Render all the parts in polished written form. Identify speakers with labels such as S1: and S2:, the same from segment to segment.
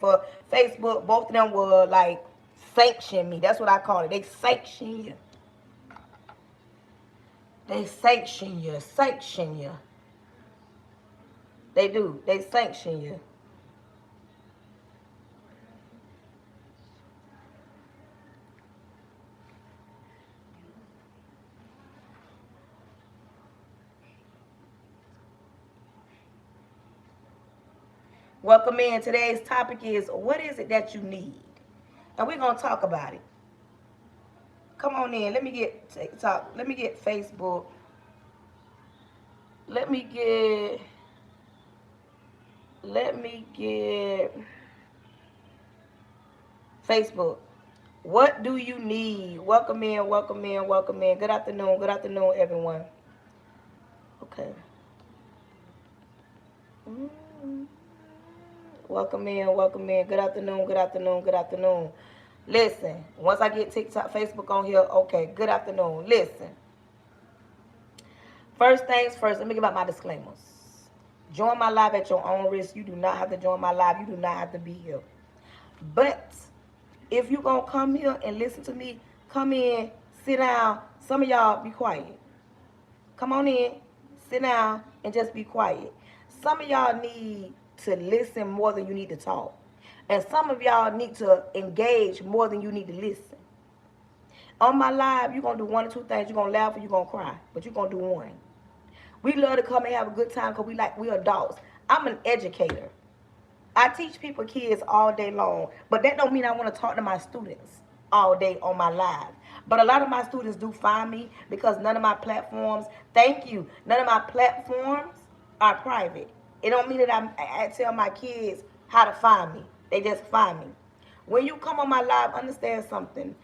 S1: for Facebook. Both of them were like sanction me. That's what I call it. They sanction you. They sanction you. Sanction you. They do. They sanction you. Welcome in. Today's topic is, what is it that you need? And we're going to talk about it. Come on in. Let me get TikTok. Let me get Facebook. Let me get Facebook. What do you need? Welcome in, welcome in, welcome in. Good afternoon, everyone. Okay. Welcome in, welcome in. Good afternoon, good afternoon, good afternoon. Listen, once I get TikTok, Facebook on here, okay, good afternoon. Listen. First things first, let me give out my disclaimers. Join my live at your own risk. You do not have to join my live. You do not have to be here. But if you're going to come here and listen to me, come in, sit down. Some of y'all be quiet. Come on in, sit down, and just be quiet. Some of y'all need to listen more than you need to talk. And some of y'all need to engage more than you need to listen. On my live, you're going to do one or two things. You're going to laugh or you're going to cry. But you're going to do one. We love to come and have a good time because we're adults. I'm an educator. I teach people, kids, all day long. But that don't mean I want to talk to my students all day on my live. But a lot of my students do find me because none of my platforms, thank you, none of my platforms are private. It don't mean that I tell my kids how to find me. They just find me. When you come on my live, understand something.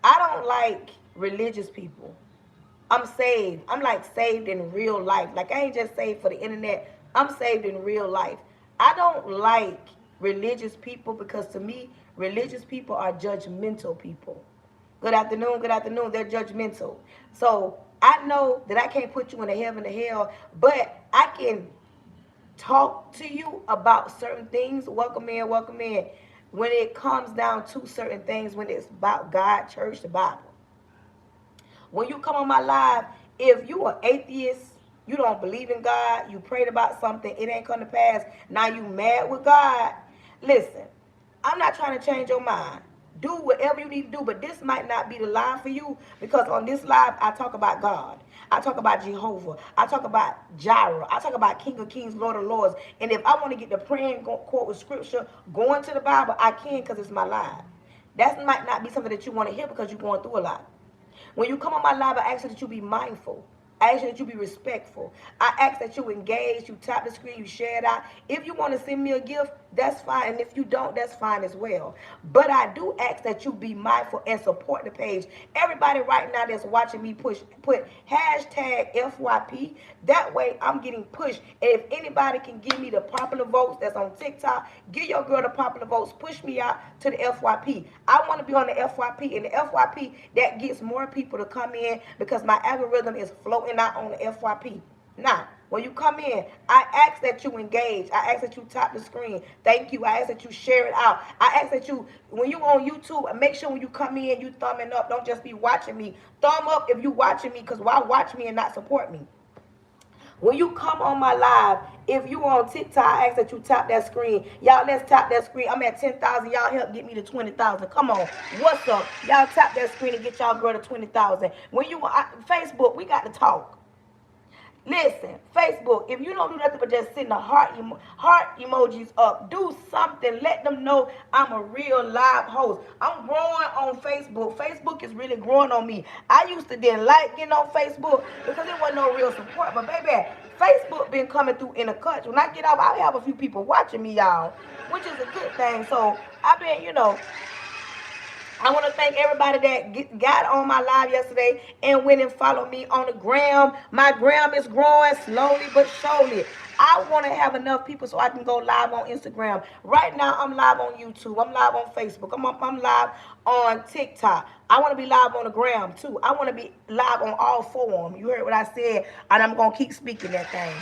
S1: I don't like religious people. I'm saved. I'm like saved in real life. Like I ain't just saved for the internet. I'm saved in real life. I don't like religious people because to me, religious people are judgmental people. Good afternoon, good afternoon. They're judgmental. So I know that I can't put you in a heaven or hell, but I can talk to you about certain things. Welcome in, welcome in. When it comes down to certain things, when it's about God, church, the Bible. When you come on my live, if you are atheist, you don't believe in God, you prayed about something, it ain't come to pass, now you mad with God, listen, I'm not trying to change your mind. Do whatever you need to do, but this might not be the live for you because on this live, I talk about God. I talk about Jehovah. I talk about Jireh. I talk about King of Kings, Lord of Lords. And if I want to get the praying quote with scripture, going to the Bible, I can because it's my live. That might not be something that you want to hear because you're going through a lot. When you come on my live, I ask that you be mindful. I ask that you be respectful. I ask that you engage, you tap the screen, you share it out. If you want to send me a gift, that's fine. And if you don't, that's fine as well. But I do ask that you be mindful and support the page. Everybody right now that's watching me put hashtag FYP. That way I'm getting pushed. And if anybody can give me the popular votes that's on TikTok, give your girl the popular votes. Push me out to the FYP. I want to be on the FYP. And the FYP, that gets more people to come in because my algorithm is floating out on the FYP. Now, when you come in, I ask that you engage. I ask that you tap the screen. Thank you. I ask that you share it out. I ask that you, when you on YouTube, make sure when you come in, you thumbing up. Don't just be watching me. Thumb up if you watching me, because why watch me and not support me? When you come on my live, if you on TikTok, I ask that you tap that screen. Y'all, let's tap that screen. I'm at 10,000. Y'all help get me to 20,000. Come on. What's up? Y'all tap that screen and get y'all girl to 20,000. When you on Facebook, we got to talk. Listen, Facebook, if you don't do nothing but just send the heart emojis up, do something. Let them know I'm a real live host. I'm growing on Facebook. Facebook is really growing on me. I used to didn't like getting on Facebook because there wasn't no real support. But baby, Facebook been coming through in a clutch. When I get off, I have a few people watching me, y'all, which is a good thing. So I've been, I want to thank everybody that got on my live yesterday and went and followed me on the gram. My gram is growing slowly but surely. I want to have enough people so I can go live on Instagram. Right now, I'm live on YouTube. I'm live on Facebook. I'm live on TikTok. I want to be live on the gram, too. I want to be live on all forums. You heard what I said, and I'm going to keep speaking that thing.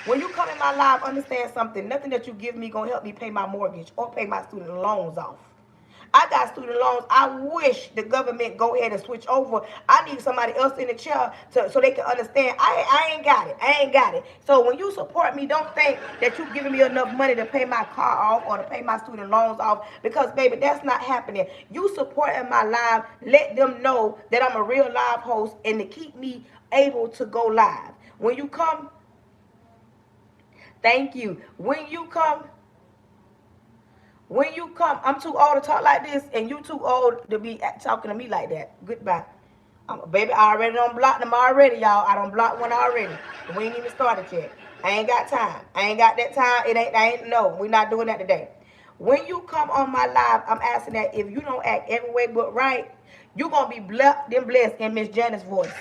S1: When you come in my life, understand something. Nothing that you give me gonna help me pay my mortgage or pay my student loans off. I got student loans. I wish the government go ahead and switch over. I need somebody else in the chair so they can understand. I ain't got it. I ain't got it. So when you support me, don't think that you giving me enough money to pay my car off or to pay my student loans off, because baby, that's not happening. You supporting my live, let them know that I'm a real live host and to keep me able to go live. When you come, thank you. When you come, I'm too old to talk like this, and you too old to be talking to me like that. Goodbye. Baby, I already done blocked them already, y'all. I done blocked one already. We ain't even started yet. I ain't got time. I ain't got that time. No, we're not doing that today. When you come on my live, I'm asking that if you don't act every way but right, you going to be blessed in Miss Janice's voice.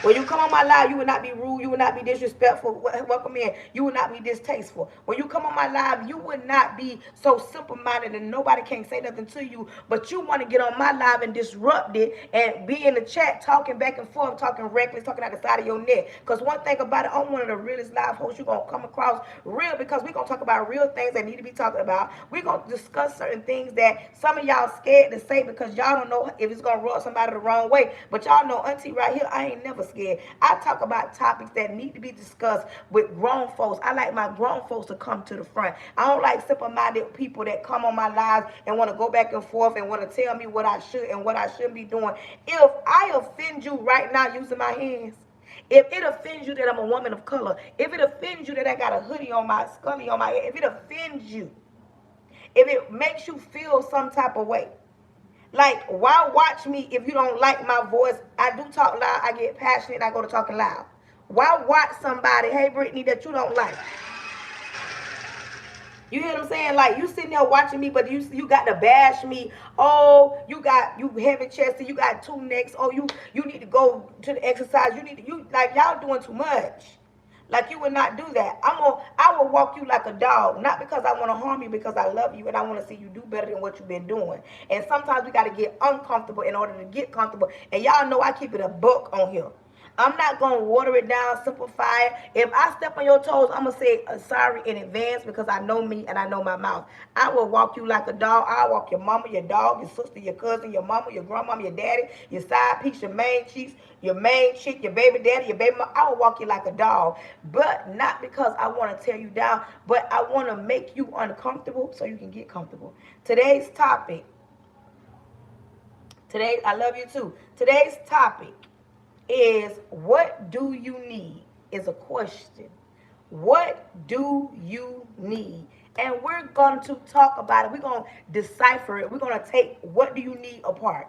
S1: When you come on my live, you will not be rude. You will not be disrespectful. Welcome in. You will not be distasteful. When you come on my live, you will not be so simple-minded and nobody can say nothing to you. But you want to get on my live and disrupt it and be in the chat talking back and forth, talking reckless, talking out the side of your neck. Because one thing about it, I'm one of the realest live hosts you're going to come across real, because we're going to talk about real things that need to be talked about. We're going to discuss certain things that some of y'all scared to say because y'all don't know if it's going to rub somebody the wrong way. But y'all know auntie right here, I ain't never scared. I talk about topics that need to be discussed with grown folks. I like my grown folks to come to the front. I don't like simple-minded people that come on my lives and want to go back and forth and want to tell me what I should and what I shouldn't be doing. If I offend you right now using my hands, if it offends you that I'm a woman of color, if it offends you that I got a hoodie on my scully on my head, if it offends you, if it makes you feel some type of way, like, why watch me if you don't like my voice? I do talk loud. I get passionate. And I go to talking loud. Why watch somebody, hey, Brittany, that you don't like? You hear what I'm saying? Like, you sitting there watching me, but you got to bash me. Oh, you heavy chested. You got two necks. Oh, you need to go to the exercise. You like, y'all doing too much. Like, you would not do that. I will walk you like a dog, not because I want to harm you, because I love you and I want to see you do better than what you've been doing. And sometimes we got to get uncomfortable in order to get comfortable. And y'all know I keep it a buck on here. I'm not going to water it down, simplify it. If I step on your toes, I'm going to say sorry in advance, because I know me and I know my mouth. I will walk you like a dog. I'll walk your mama, your dog, your sister, your cousin, your mama, your grandmama, your daddy, your side piece, your main cheeks, your main chick, your baby daddy, your baby mama. I will walk you like a dog. But not because I want to tear you down, but I want to make you uncomfortable so you can get comfortable. Today's topic, I love you too. Today's topic is, what do you need? Is a question. What do you need? And we're going to talk about it. We're going to decipher it. We're going to take what do you need apart.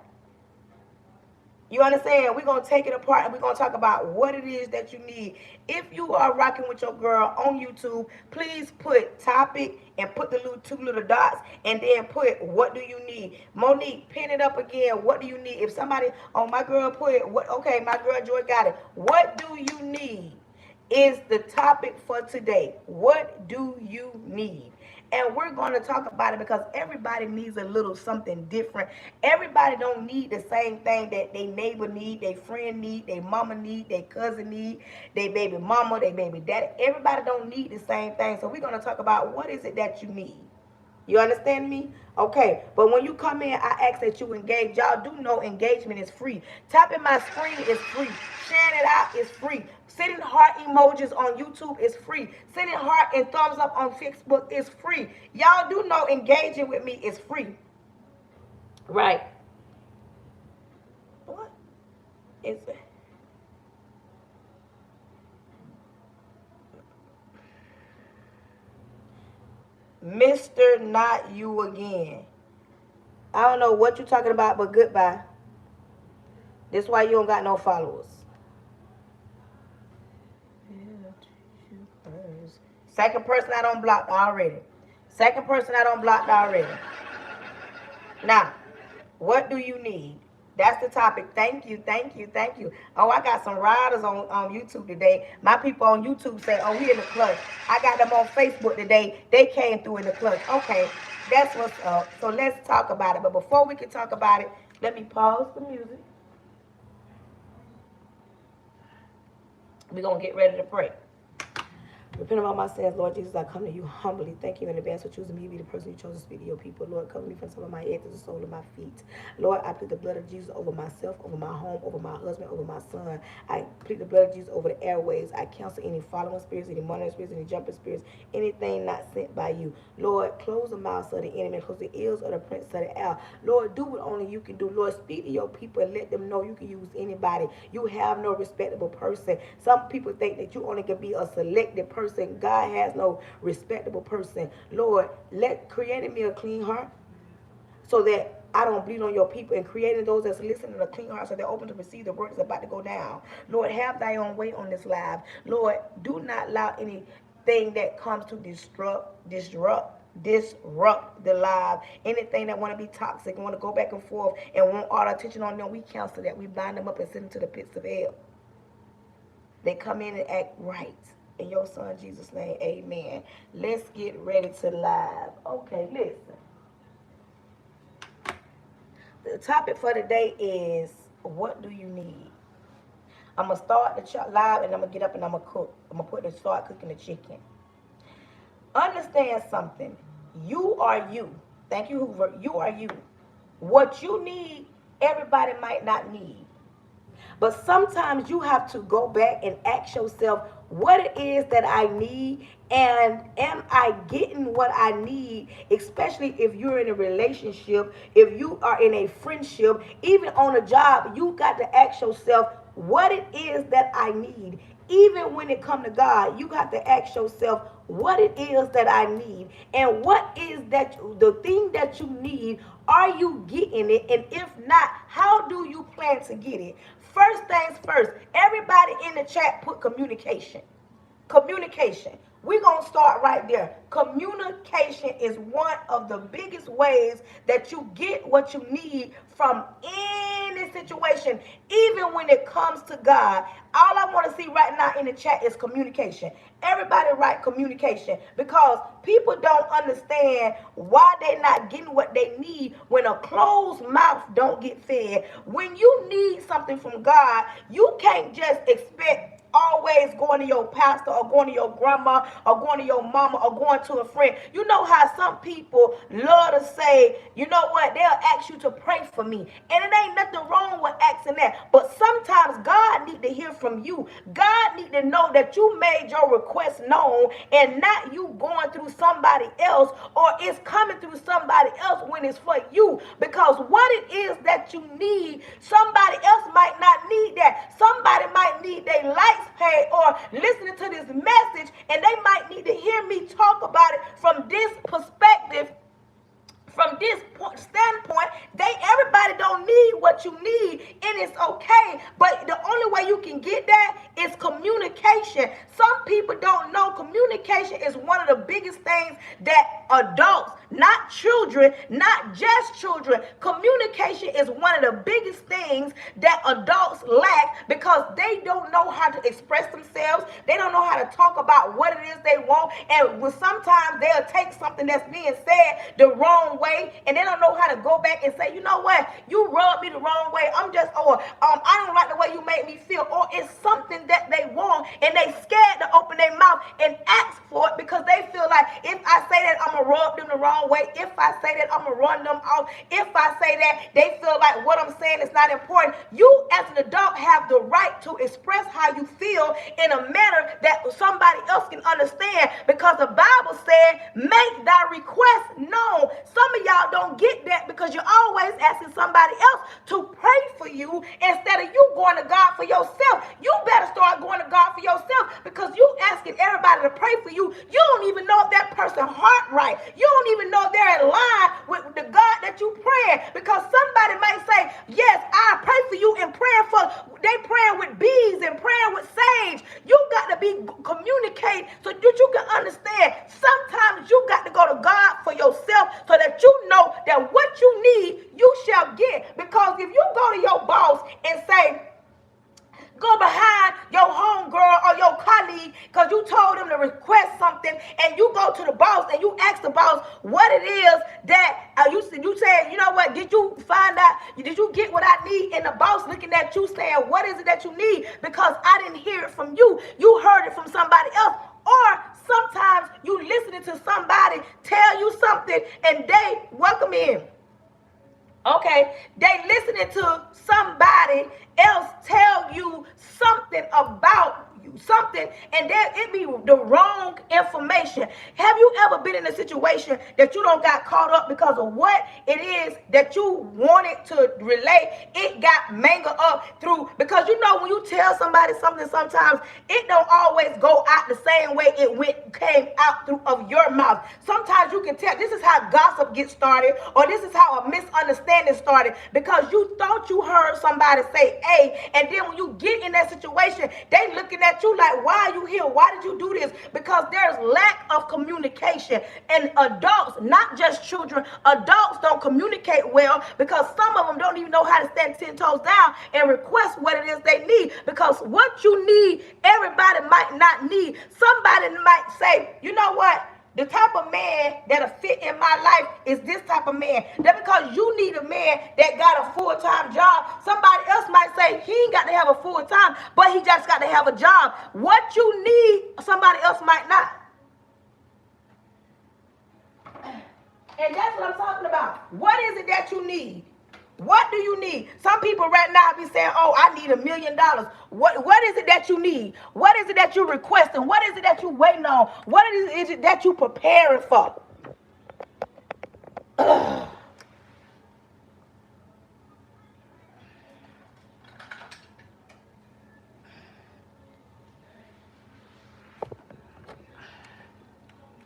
S1: You understand? We're going to take it apart and we're going to talk about what it is that you need. If you are rocking with your girl on YouTube, please put topic and put the two little dots and then put what do you need. Monique, pin it up again. What do you need? If somebody, oh, my girl put it. Okay, my girl Joy got it. What do you need is the topic for today. What do you need? And we're going to talk about it because everybody needs a little something different. Everybody don't need the same thing that their neighbor need, their friend need, their mama need, their cousin need, their baby mama, their baby daddy. Everybody don't need the same thing. So we're going to talk about what is it that you need. You understand me? Okay, but when you come in, I ask that you engage. Y'all do know engagement is free. Tapping my screen is free. Sharing it out is free. Sending heart emojis on YouTube is free. Sending heart and thumbs up on Facebook is free. Y'all do know engaging with me is free. Right. What is it? Mr. Not You Again. I don't know what you're talking about, but goodbye. That's why you don't got no followers. Second person I don't block already. Second person I don't block already. Now, what do you need? That's the topic. Thank you, thank you, thank you. Oh, I got some riders on YouTube today. My people on YouTube say, oh, we in the clutch. I got them on Facebook today. They came through in the clutch. Okay, that's what's up. So let's talk about it. But before we can talk about it, let me pause the music. We're going to get ready to pray. Repent of all my sins, Lord Jesus. I come to you humbly. Thank you in advance for choosing me to be the person you chose to speak to your people. Lord, cover me from the top of my head to the sole of my feet. Lord, I plead the blood of Jesus over myself, over my home, over my husband, over my son. I plead the blood of Jesus over the airways. I cancel any following spirits, any monitoring spirits, any jumping spirits, anything not sent by you. Lord, close the mouths of the enemy, close the ears of the prince of the air. Lord, do what only you can do. Lord, speak to your people and let them know you can use anybody. You have no respectable person. Some people think that you only can be a selected person. God has no respectable person. Lord, create in me a clean heart so that I don't bleed on your people, and creating those that's listening a clean heart so they're open to receive the word that's about to go down. Lord, have thy own way on this live. Lord, do not allow anything that comes to disrupt the live. Anything that want to be toxic, want to go back and forth and want all the attention on them, we cancel that. We bind them up and send them to the pits of hell. They come in and act right. In your son Jesus' name, amen. Let's get ready to live. Okay, listen. The topic for today is, what do you need? I'm going to start the live and I'm going to get up and I'm going to cook. I'm going to start cooking the chicken. Understand something. You are you. Thank you, Hoover. You are you. What you need, everybody might not need. But sometimes you have to go back and ask yourself what it is that I need, and am I getting what I need, especially if you're in a relationship, if you are in a friendship, even on a job. You got to ask yourself what it is that I need. Even when it comes to God, you got to ask yourself what it is that I need, and what is that the thing that you need. Are you getting it? And if not, how do you plan to get it? First things first, everybody in the chat put communication. Communication. We're going to start right there. Communication is one of the biggest ways that you get what you need from any situation, even when it comes to God. All I want to see right now in the chat is communication. Everybody write communication, because people don't understand why they're not getting what they need when a closed mouth don't get fed. When you need something from God, you can't just expect always going to your pastor or going to your grandma or going to your mama or going to a friend. You know how some people love to say, you know what, they'll ask you to pray for me. And it ain't nothing wrong with asking that. But sometimes God need to hear from you. God need to know that you made your request known and not you going through somebody else, or it's coming through somebody else when it's for you. Because what it is that you need, somebody else might not need that. Somebody might need their lights paid or listening to this message, and they might need to hear me talk about it from this perspective. From this standpoint, everybody don't need what you need, and it's okay. But the only way you can get that is communication. Some people don't know communication is one of the biggest things that adults, not children, not just children, communication is one of the biggest things that adults lack, because they don't know how to express themselves. They don't know how to talk about what it is they want, and sometimes they'll take something that's being said the wrong way, and they don't know how to go back and say, you know what, you rubbed me the wrong way. I don't like the way you made me feel, or it's something that they want, and they scared to open their mouth and ask for it, because they feel like, if I say that, I'm gonna rub them the wrong way. If I say that, I'm gonna run them off. If I say that, they feel like what I'm saying is not important. You as an adult have the right to express how you feel in a manner that somebody else can understand, because the Bible said, make thy request known. Some of y'all don't get that because you're always asking somebody else to pray for you instead of you going to God for yourself. You better start going to God for yourself, because you asking everybody to pray for you. You don't even know if that person's heart right. You don't even know if they're in line with the God that you praying, because somebody might say, yes, I pray for you, and they praying with bees and praying with sage. You got to communicate so that you can understand. Sometimes you got to go to God for yourself so that you know that what you need, you shall get. Because if you go to your boss and say, go behind your homegirl or your colleague because you told them to request something, and you go to the boss and you ask the boss what it is that you said, you know what, did you find out, did you get what I need? And the boss looking at you saying, what is it that you need? Because I didn't hear it from you. You heard it from somebody else. Or to somebody tell you something and they welcome in. Okay, they listening to somebody else tell you something about you, something, and then it be the wrong information. Have you ever been in a situation that you don't got caught up because of what it is that you wanted to relay? It got mangled up through, because you know when you tell somebody something, sometimes it don't always go out the same way it came out through of your mouth. Sometimes you can tell this is how gossip gets started, or this is how a misunderstanding started, because you thought you heard somebody say A, and then when you get in that situation, they looking at you like, why are you here? Why did you do this? Because there's lack of communication. And adults, not just children, adults don't communicate well, because some of them don't even know how to stand 10 toes down and request what it is they need. Because what you need, everybody might not need. Somebody might say, you know what? The type of man that'll fit in my life is this type of man. That because you need a man that got a full-time job, somebody else might say he ain't got to have a full-time, but he just got to have a job. What you need, somebody else might not. And that's what I'm talking about. What is it that you need? What do you need? Some people right now be saying, oh, I need $1 million. What is it that you need? What is it that you're requesting? What is it that you're waiting on? What is it that you're preparing for?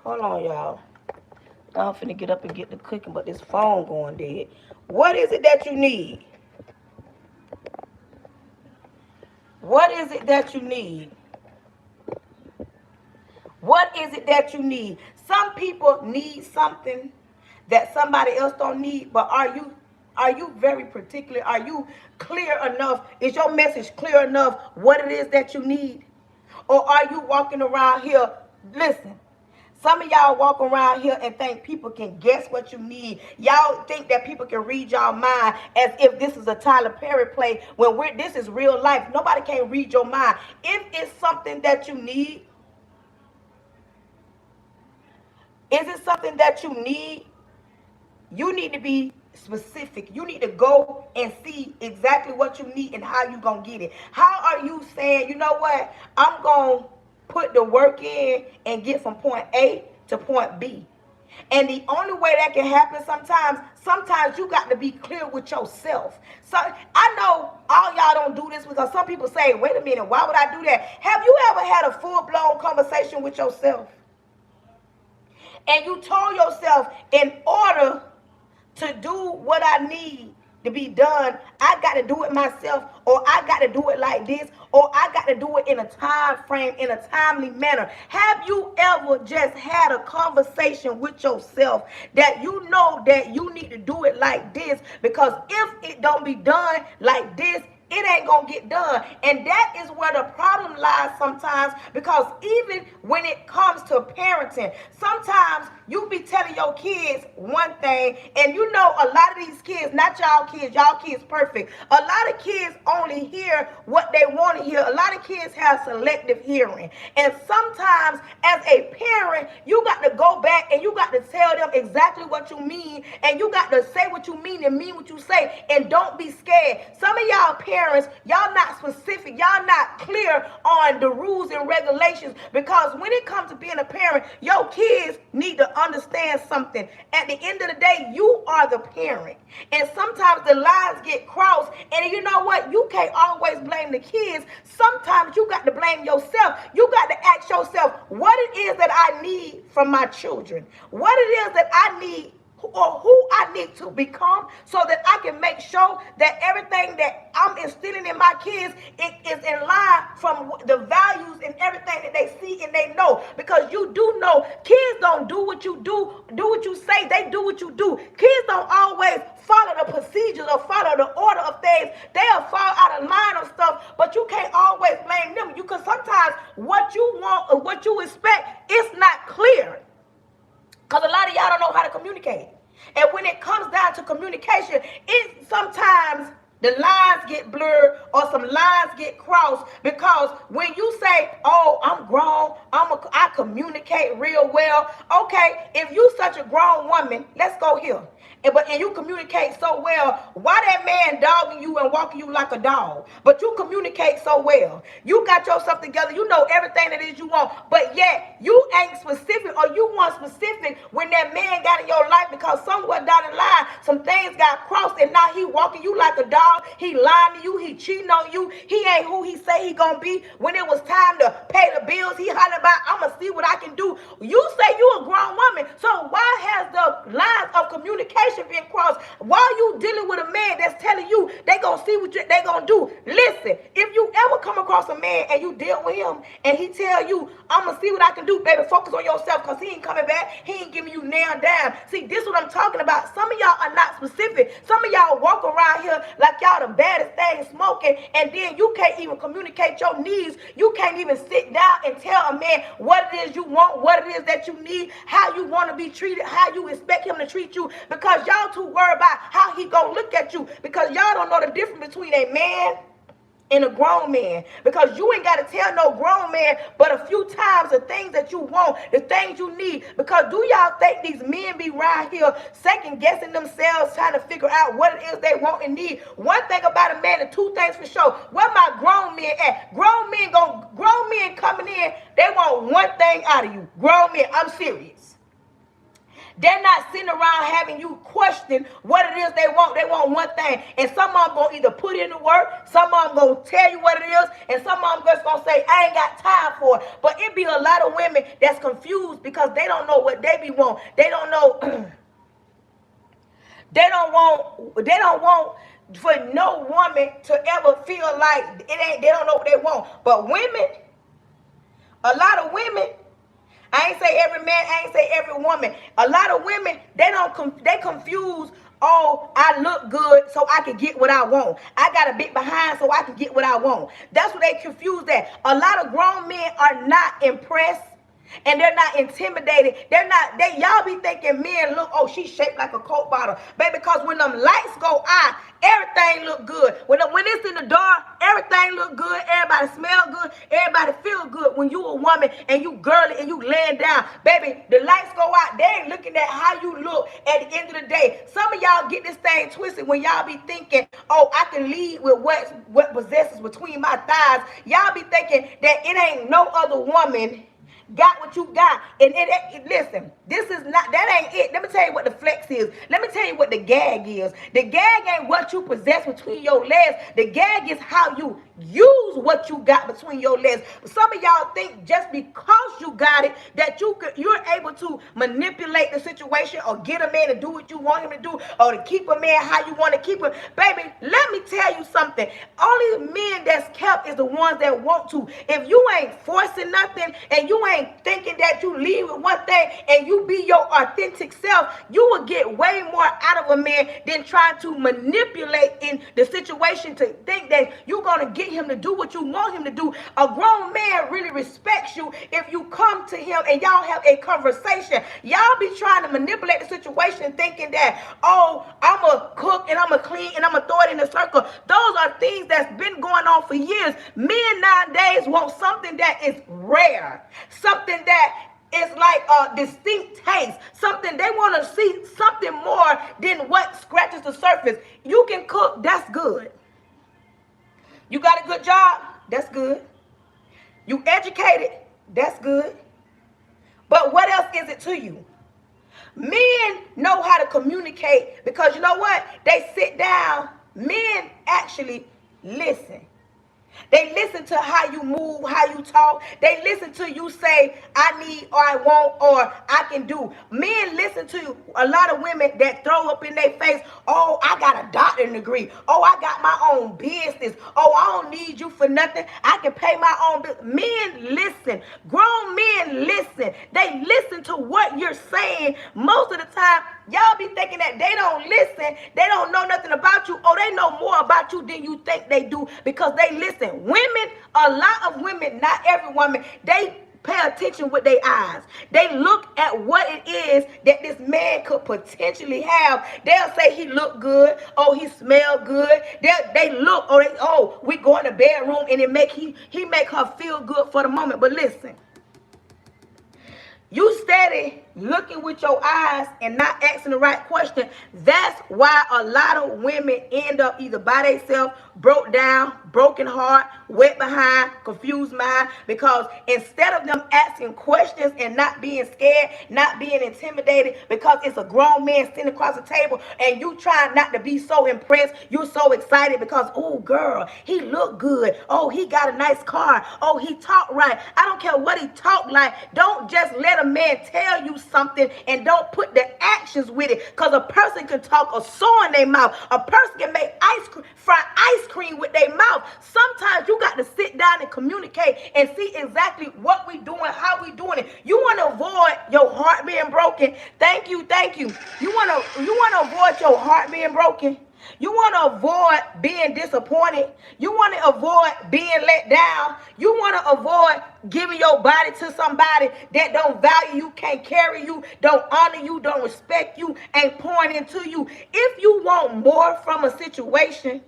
S1: Hold on, y'all. I'm finna get up and get the cooking, but this phone going dead. What is it that you need? What is it that you need? What is it that you need? Some people need something that somebody else don't need, but are you very particular? Are you clear enough? Is your message clear enough what it is that you need? Or are you walking around here, listen, some of y'all walk around here and think people can guess what you need. Y'all think that people can read y'all mind as if this is a Tyler Perry play when this is real life. Nobody can read your mind. If it's something that you need, is it something that you need to be specific. You need to go and see exactly what you need and how you going to get it. How are you saying, you know what, I'm going to put the work in and get from point A to point B. And the only way that can happen sometimes you got to be clear with yourself. So I know all y'all don't do this, because some people say, wait a minute, why would I do that? Have you ever had a full-blown conversation with yourself? And you told yourself, in order to do what I need to be done, I got to do it myself, or I got to do it like this, or I got to do it in a time frame, in a timely manner. Have you ever just had a conversation with yourself that you know that you need to do it like this, because if it don't be done like this, it ain't gonna get done? And that is where the problem lies sometimes, because even when it comes to parenting, sometimes you be telling your kids one thing, and you know a lot of these kids, not y'all kids perfect. A lot of kids only hear what they want to hear. A lot of kids have selective hearing. And sometimes as a parent, you got to go back and you got to tell them exactly what you mean, and you got to say what you mean and mean what you say, and don't be scared. Some of y'all parents, y'all not specific, y'all not clear on the rules and regulations, because when it comes to being a parent, your kids need to understand something. At the end of the day, you are the parent, and sometimes the lines get crossed, and you know what, you can't always blame the kids. Sometimes you got to blame yourself. You got to ask yourself what it is that I need from my children, what it is that I need, or who I need to become, so that I can make sure that everything that I'm instilling in my kids, it is in line from the values and everything that they see and they know. Because you do know, kids don't do what you do what you say, they do what you do. Kids don't always follow the procedures or follow the order of things. They'll fall out of line of stuff, but you can't always blame them. Because sometimes what you want or what you expect is not clear. Because a lot of y'all don't know how to communicate. And when it comes down to communication, it sometimes The lines get blurred or some lines get crossed, because when you say, oh, I'm grown, I communicate real well. Okay, if you such a grown woman, let's go here. And you communicate so well, why that man dogging you and walking you like a dog? But you communicate so well. You got yourself together. You know everything that is you want. But yet, you ain't specific, or you weren't specific when that man got in your life, because somewhere down the line, some things got crossed, and now he walking you like a dog. He lying to you. He cheating on you. He ain't who he say he gonna be. When it was time to pay the bills, he hollering about, I'm gonna see what I can do. You say you a grown woman, so why has the lines of communication been crossed? Why you dealing with a man that's telling you they gonna see what they gonna do? Listen, if you ever come across a man and you deal with him and he tell you, I'm gonna see what I can do, baby, focus on yourself, because he ain't coming back. He ain't giving you nail down. See, this is what I'm talking about. Some of y'all are not specific. Some of y'all walk around here like y'all the baddest thing smoking, and then you can't even communicate your needs. You can't even sit down and tell a man what it is you want, what it is that you need, how you want to be treated, how you expect him to treat you, because y'all too worried about how he gonna look at you, because y'all don't know the difference between a man and a grown man, because you ain't got to tell no grown man but a few times the things that you want, the things you need. Because do y'all think these men be right here second guessing themselves, trying to figure out what it is they want and need? One thing about a man, and two things for sure, where my grown men at? Grown men coming in, they want one thing out of you. Grown men, I'm serious. They're not sitting around having you question what it is they want. They want one thing. And some of them going to either put in the work, some of them going to tell you what it is, and some of them just going to say, I ain't got time for it. But it be a lot of women that's confused because they don't know what they be want. They don't know. They don't want for no woman to ever feel like they don't know what they want. But women, a lot of women, I ain't say every man, I ain't say every woman. A lot of women, they confuse, oh, I look good so I can get what I want. I got a bit behind so I can get what I want. That's what they confuse that. A lot of grown men are not impressed. And they're not intimidated. Y'all be thinking men look, oh, she's shaped like a Coke bottle. Baby, because when them lights go out, everything look good. When it's in the dark, everything look good. Everybody smell good. Everybody feel good. When you a woman and you girly and you laying down, baby, the lights go out. They ain't looking at how you look at the end of the day. Some of y'all get this thing twisted when y'all be thinking, oh, I can lead with what possesses between my thighs. Y'all be thinking that it ain't no other woman got what you got. And listen, this is not, that ain't it. Let me tell you what the flex is. Let me tell you what the gag is. The gag ain't what you possess between your legs. The gag is how you use what you got between your legs. But some of y'all think just because you got it that you're able to manipulate the situation or get a man to do what you want him to do, or to keep a man how you want to keep him. Baby, let me tell you something. Only men that's kept is the ones that want to. If you ain't forcing nothing and you ain't thinking that you lead with one thing and you be your authentic self, you will get way more out of a man than trying to manipulate in the situation to think that you're going to get him to do what you want him to do. A grown man really respects you if you come to him and y'all have a conversation. Y'all be trying to manipulate the situation thinking that, oh, I'm going to cook and I'm going to clean and I'm going to throw it in a circle. Those are things that's been going on for years. Men nowadays want something that is rare, something that is like a distinct taste, something they want to see, something more than what scratches the surface. You can cook, that's good. You got a good job, that's good. You educated, that's good. But what else is it to you? Men know how to communicate because you know what? They sit down. Men actually listen. They listen to how you move, how you talk. They listen to you say, I need, or I want, or I can do. Men listen to you. A lot of women that throw up in their face, oh, I got a doctorate degree. Oh, I got my own business. Oh, I don't need you for nothing. I can pay my own business. Men listen. Grown men listen. They listen to what you're saying. Most of the time, y'all be thinking that they don't listen. They don't know nothing about you. Oh, they know more about you than you think they do because they listen. Women, a lot of women, not every woman, they pay attention with their eyes. They look at what it is that this man could potentially have. They'll say he look good. Oh, he smell good. They look. We go in the bedroom and he make her feel good for the moment. But listen, you steady looking with your eyes and not asking the right question. That's why a lot of women end up either by themselves, broke down, broken heart, wet behind, confused mind, because instead of them asking questions and not being scared, not being intimidated, because it's a grown man sitting across the table and you trying not to be so impressed, you're so excited because, oh girl, he look good. Oh, he got a nice car. Oh, he talk right. I don't care what he talk like. Don't just let a man tell you something and don't put the actions with it, because a person can talk a saw in their mouth. A person can make fry ice cream with their mouth. Sometimes you got to sit down and communicate and see exactly what we doing, how we doing it. You want to avoid your heart being broken. Thank you. You want to avoid your heart being broken. You want to avoid being disappointed. You want to avoid being let down. You want to avoid giving your body to somebody that don't value you, can't carry you, don't honor you, don't respect you, ain't pouring into you. If you want more from a situation,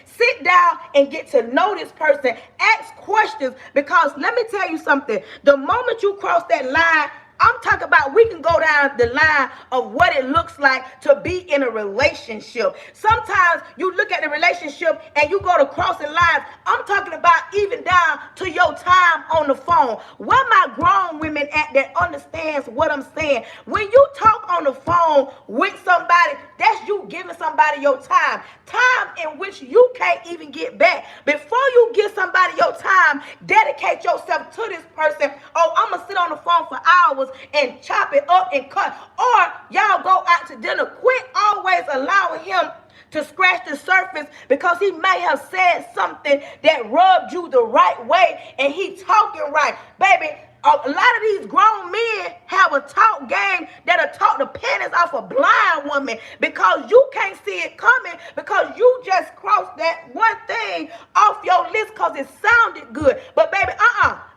S1: sit down and get to know this person. Ask questions, because let me tell you something. The moment you cross that line, I'm talking about we can go down the line of what it looks like to be in a relationship. Sometimes you look at the relationship and you go to crossing lines. I'm talking about even down to your time on the phone. Where my grown women at that understands what I'm saying? When you talk on the phone with somebody, that's you giving somebody your time. Time in which you can't even get back. Before you give somebody your time, dedicate yourself to this person. Oh, I'm going to sit on the phone for hours and chop it up and cut. Or y'all go out to dinner. Quit always allowing him to scratch the surface, because he may have said something that rubbed you the right way and he talking right. Baby, a lot of these grown men have a talk game that'll talk the panties off a blind woman, because you can't see it coming, because you just crossed that one thing off your list because it sounded good. But baby,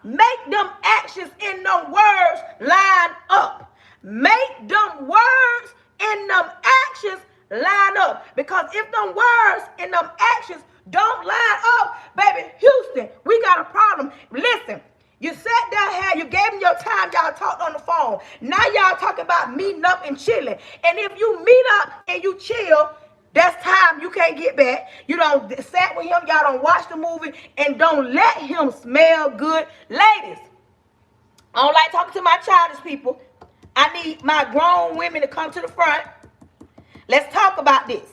S1: make them actions in them words line up. Make them words in them actions line up. Because if them words and them actions don't line up, baby, Houston, we got a problem. Listen, you sat down here, you gave them your time, y'all talked on the phone. Now y'all talking about meeting up and chilling. And if you meet up and you chill, that's time you can't get back. You don't sat with him, y'all don't watch the movie, and don't let him smell good. Ladies, I don't like talking to my childish people. I need my grown women to come to the front. Let's talk about this.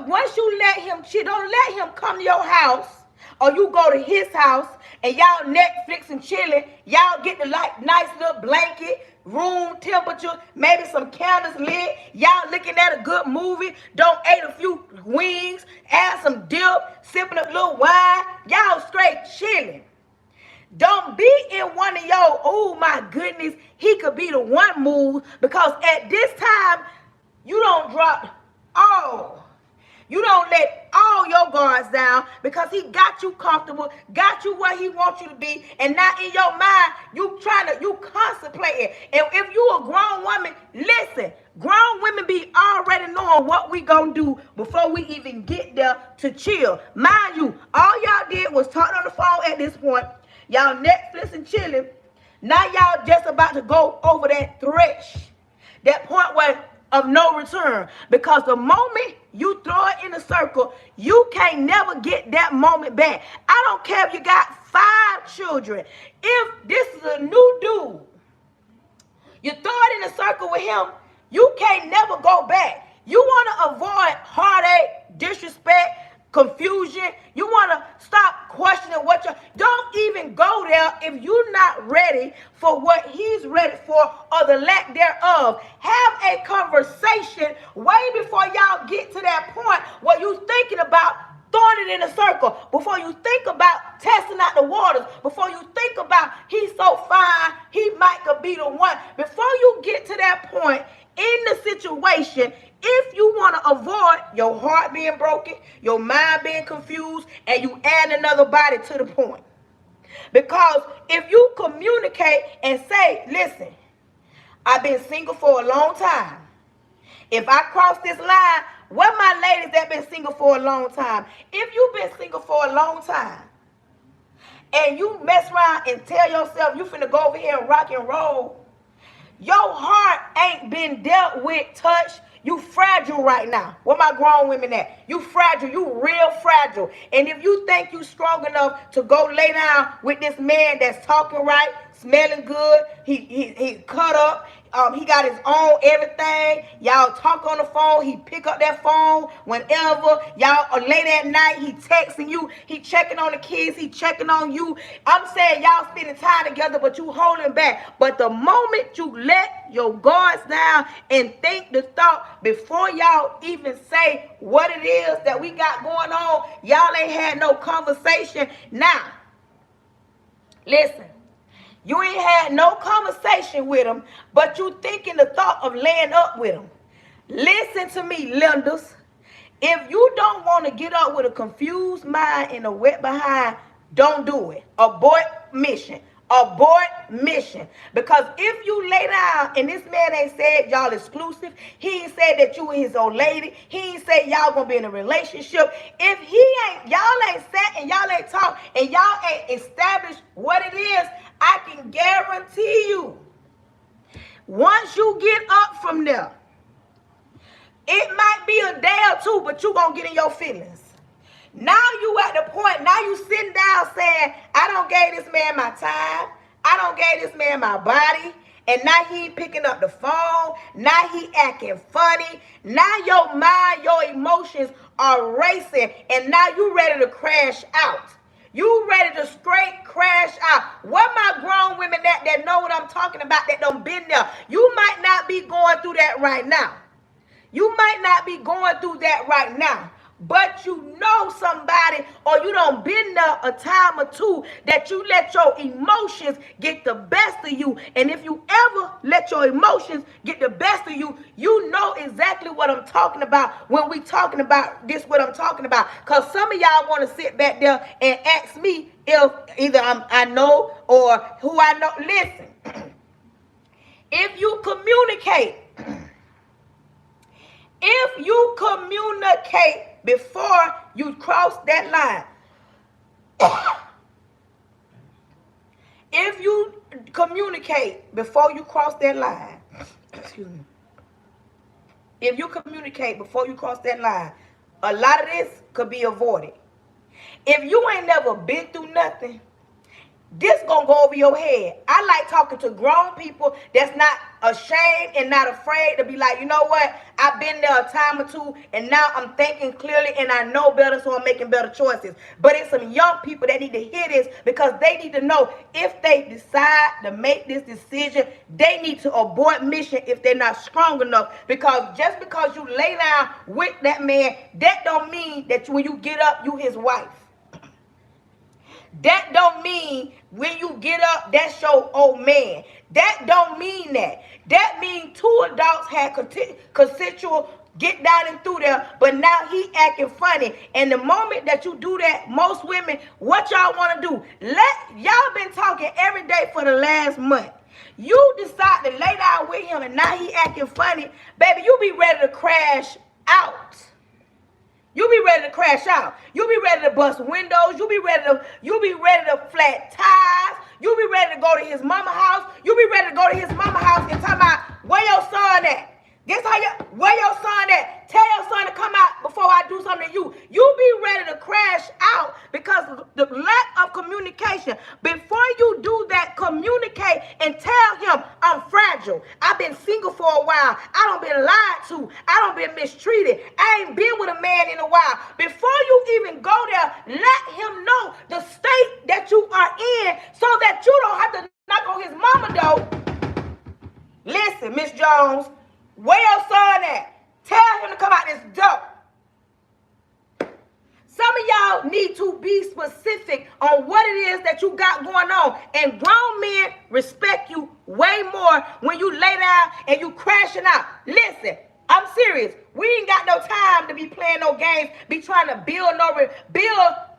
S1: Once you let him chill, don't let him come to your house, or you go to his house and y'all Netflix and chilling. Y'all get the nice little blanket, room temperature, maybe some candles lit. Y'all looking at a good movie. Don't eat a few wings, add some dip, sipping a little wine. Y'all straight chilling. Don't be in one of your, oh my goodness, he could be the one move, because at this time, you don't drop all. You don't let all your guards down, because he got you comfortable, got you where he wants you to be, and now in your mind, you contemplating. And if you a grown woman, listen, grown women be already knowing what we gonna do before we even get there to chill. Mind you, all y'all did was talk on the phone at this point. Y'all Netflix and chilling. Now y'all just about to go over that that point where of no return, because the moment you throw it in a circle, you can't never get that moment back. I don't care if you got 5 children. If this is a new dude, you throw it in a circle with him, you can't never go back. You want to avoid heartache, disrespect, confusion. You want to stop questioning don't even go there if you're not ready for what he's ready for, or the lack thereof. Have a conversation way before y'all get to that point where you thinking about throwing it in a circle, before you think about testing out the waters, before you think about he's so fine, he might could be the one. Before you get to that point, in the situation if you want to avoid your heart being broken, your mind being confused, and you add another body to the point. Because if you communicate and say, listen, I've been single for a long time. If I cross this line, where my ladies that been single for a long time? If you've been single for a long time, and you mess around and tell yourself you finna go over here and rock and roll, your heart ain't been dealt with, touched. You fragile right now. Where my grown women at? You fragile. You real fragile. And if you think you strong enough to go lay down with this man that's talking right, smelling good, he cut up, he got his own everything. Y'all talk on the phone. He pick up that phone whenever. Y'all late at night. He texting you. He checking on the kids. He checking on you. I'm saying y'all spending time together, but you holding back. But the moment you let your guards down and think the thought before y'all even say what it is that we got going on, y'all ain't had no conversation. Now, listen. You ain't had no conversation with him, but you thinking the thought of laying up with him. Listen to me, Linders. If you don't want to get up with a confused mind and a wet behind, don't do it. Abort mission. Abort mission. Because if you lay down and this man ain't said y'all exclusive, he ain't said that you and his old lady, he ain't said y'all gonna be in a relationship. If y'all ain't sat and y'all ain't talked and y'all ain't established what it is, I can guarantee you, once you get up from there, it might be a day or two, but you gonna get in your feelings. Now you at the point, now you sitting down saying, I don't gave this man my time. I don't gave this man my body. And now he ain't picking up the phone. Now he acting funny. Now your mind, your emotions are racing. And now you ready to crash out. You ready to straight crash out. Where my grown women that know what I'm talking about, that done been there? You might not be going through that right now. You might not be going through that right now. But you know somebody, or you done been there a time or two, that you let your emotions get the best of you. And if you ever let your emotions get the best of you, you know exactly what I'm talking about when we talking about this, what I'm talking about. Because some of y'all want to sit back there and ask me if either I know or who I know. Listen, if you communicate, before you cross that line, if you communicate before you cross that line, excuse me, if you communicate before you cross that line, a lot of this could be avoided. If you ain't never been through nothing, this gonna go over your head. I like talking to grown people that's not ashamed and not afraid to be like, you know what? I've been there a time or two, and now I'm thinking clearly, and I know better, so I'm making better choices. But it's some young people that need to hear this, because they need to know if they decide to make this decision, they need to abort mission if they're not strong enough. Because just because you lay down with that man, that don't mean that when you get up, you his wife. That don't mean when you get up, that's your old man. That don't mean that. That means two adults had consensual get down and through there, but now he acting funny. And the moment that you do that, most women, what y'all want to do? Y'all been talking every day for the last month. You decide to lay down with him, and now he acting funny. Baby, you be ready to crash out. You be ready to crash out. You be ready to bust windows. You be ready to flat tires. You be ready to go to his mama house. You be ready to go to his mama house and talk about where your son at. Where your son at? Tell your son to come out before I do something to you. You be ready to crash out because of the lack of communication. Before you do that, communicate and tell him, I'm fragile. I've been single for a while. I done been lied to. I done been mistreated. I ain't been with a man in a while. Before you even go there, let him know the state that you are in so that you don't have to knock on his mama door. Listen, Miss Jones, where your son at? Tell him to come out this door. Some of y'all need to be specific on what it is that you got going on. And grown men respect you way more when you lay down and you crashing out. Listen, I'm serious. We ain't got no time to be playing no games, be trying to build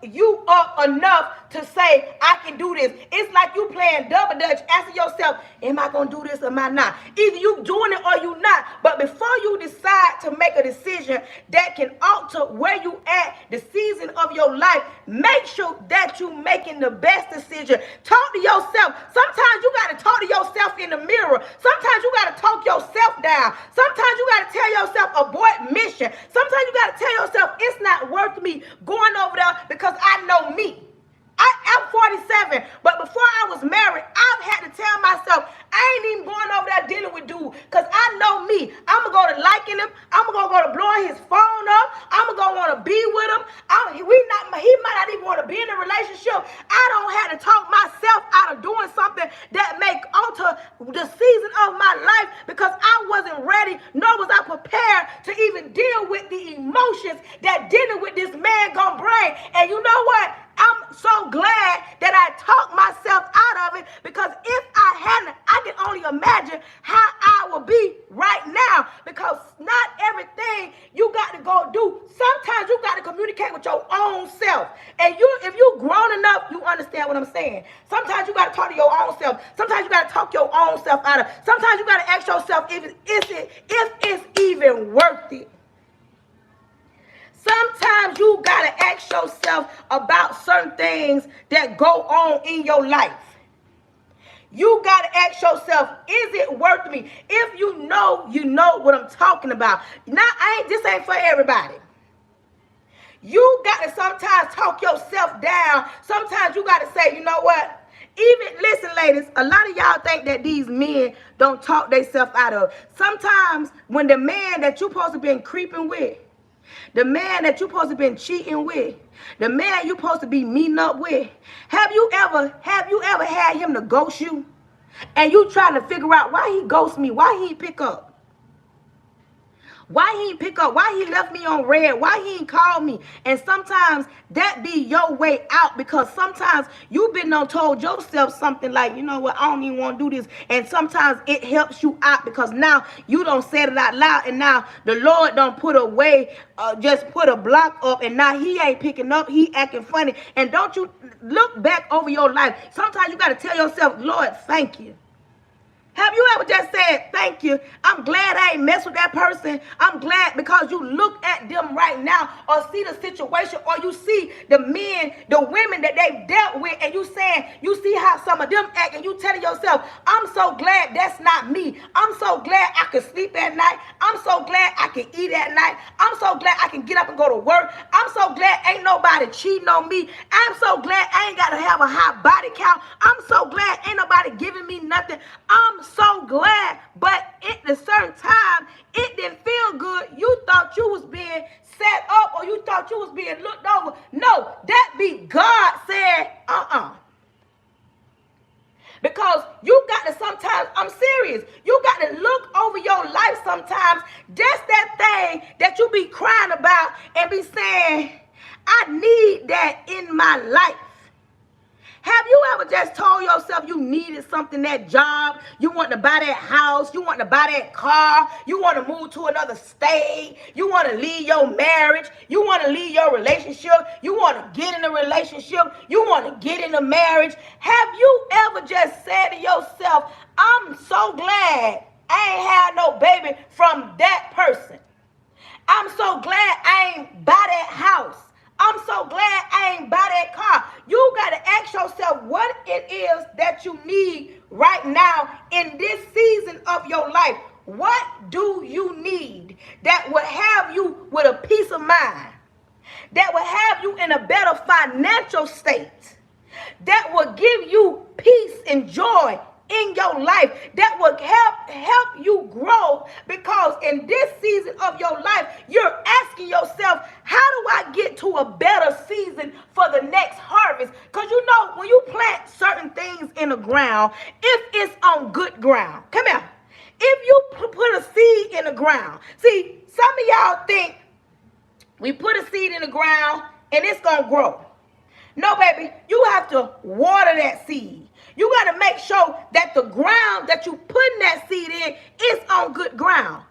S1: you up enough to say, I can do this. It's like you playing double dutch, asking yourself, am I going to do this or am I not? Either you doing it or you not. But before you decide to make a decision that can alter where you at, the season of your life, make sure that you making the best decision. Talk to yourself. Sometimes you got to talk to yourself in the mirror. Sometimes you got to talk yourself down. Sometimes you got to tell yourself, abort mission. Sometimes you got to tell yourself, it's not worth me going over there because I know me. I'm 47, but before I was married, I've had to tell myself, I ain't even going over there dealing with dude, because I know me. I'm going to go to liking him. I'm going to go to blowing his phone up. I'm going to want to be with him. He might not even want to be in a relationship. I don't have to talk myself out of doing something that may alter the season of my life because I wasn't ready, nor was I prepared to even deal with the emotions that dealing with this man gonna bring. And you know what? I'm so glad that I talked myself out of it, because if I hadn't, I can only imagine how I would be right now, because not everything you got to go do. Sometimes you got to communicate with your own self. And if you're grown enough, you understand what I'm saying. Sometimes you got to talk to your own self. Sometimes you got to talk your own self out of it. Sometimes you got to ask yourself if it's even worth it. Sometimes you got to ask yourself about certain things that go on in your life. You got to ask yourself, is it worth me? If you know what I'm talking about. This ain't for everybody. You got to sometimes talk yourself down. Sometimes you got to say, you know what? Listen, ladies, a lot of y'all think that these men don't talk themselves out of. Sometimes when the man that you're supposed to be creeping with, the man that you're supposed to be cheating with, the man you're supposed to be meeting up with, have you ever had him to ghost you? And you trying to figure out why he ghost me, why he ain't pick up? Why he ain't pick up? Why he left me on red? Why he ain't called me? And sometimes that be your way out, because sometimes you been told yourself something like, you know what, I don't even want to do this. And sometimes it helps you out because now you don't say it out loud, and now the Lord don't put just put a block up, and now he ain't picking up, he acting funny. And don't you look back over your life. Sometimes you got to tell yourself, Lord, thank you. Have you ever just said, thank you, I'm glad I ain't messed with that person. I'm glad, because you look at them right now or see the situation, or you see the men, the women that they've dealt with, and you see how some of them act, and you telling yourself, I'm so glad that's not me. I'm so glad I can sleep at night. I'm so glad I can eat at night. I'm so glad I can get up and go to work. I'm so glad ain't nobody cheating on me. I'm so glad I ain't got to have a high body count. I'm so glad ain't nobody giving me nothing. I'm so glad, but at a certain time, it didn't feel good. You thought you was being set up, or you thought you was being looked over. No, that be God said, Because you got to sometimes, I'm serious, you got to look over your life sometimes. Just that thing that you be crying about and be saying, I need that in my life. Have you ever just told yourself you needed something, that job, you want to buy that house, you want to buy that car, you want to move to another state, you want to leave your marriage, you want to leave your relationship, you want to get in a relationship, you want to get in a marriage? Have you ever just said to yourself, I'm so glad I ain't had no baby from that person. I'm so glad I ain't buy that house. I'm so glad I ain't buy that car. You got to ask yourself what it is that you need right now in this season of your life. What do you need that will have you with a peace of mind, that will have you in a better financial state, that will give you peace and joy in your life, that will help you grow? Because in this season of your life, you're asking yourself, how do I get to a better season for the next harvest? Because you know, when you plant certain things in the ground, if it's on good ground, come here, if you put a seed in the ground, see, some of y'all think we put a seed in the ground and it's going to grow. No, baby, you have to water that seed. You got to make sure that the ground that you putting that seed in is on good ground.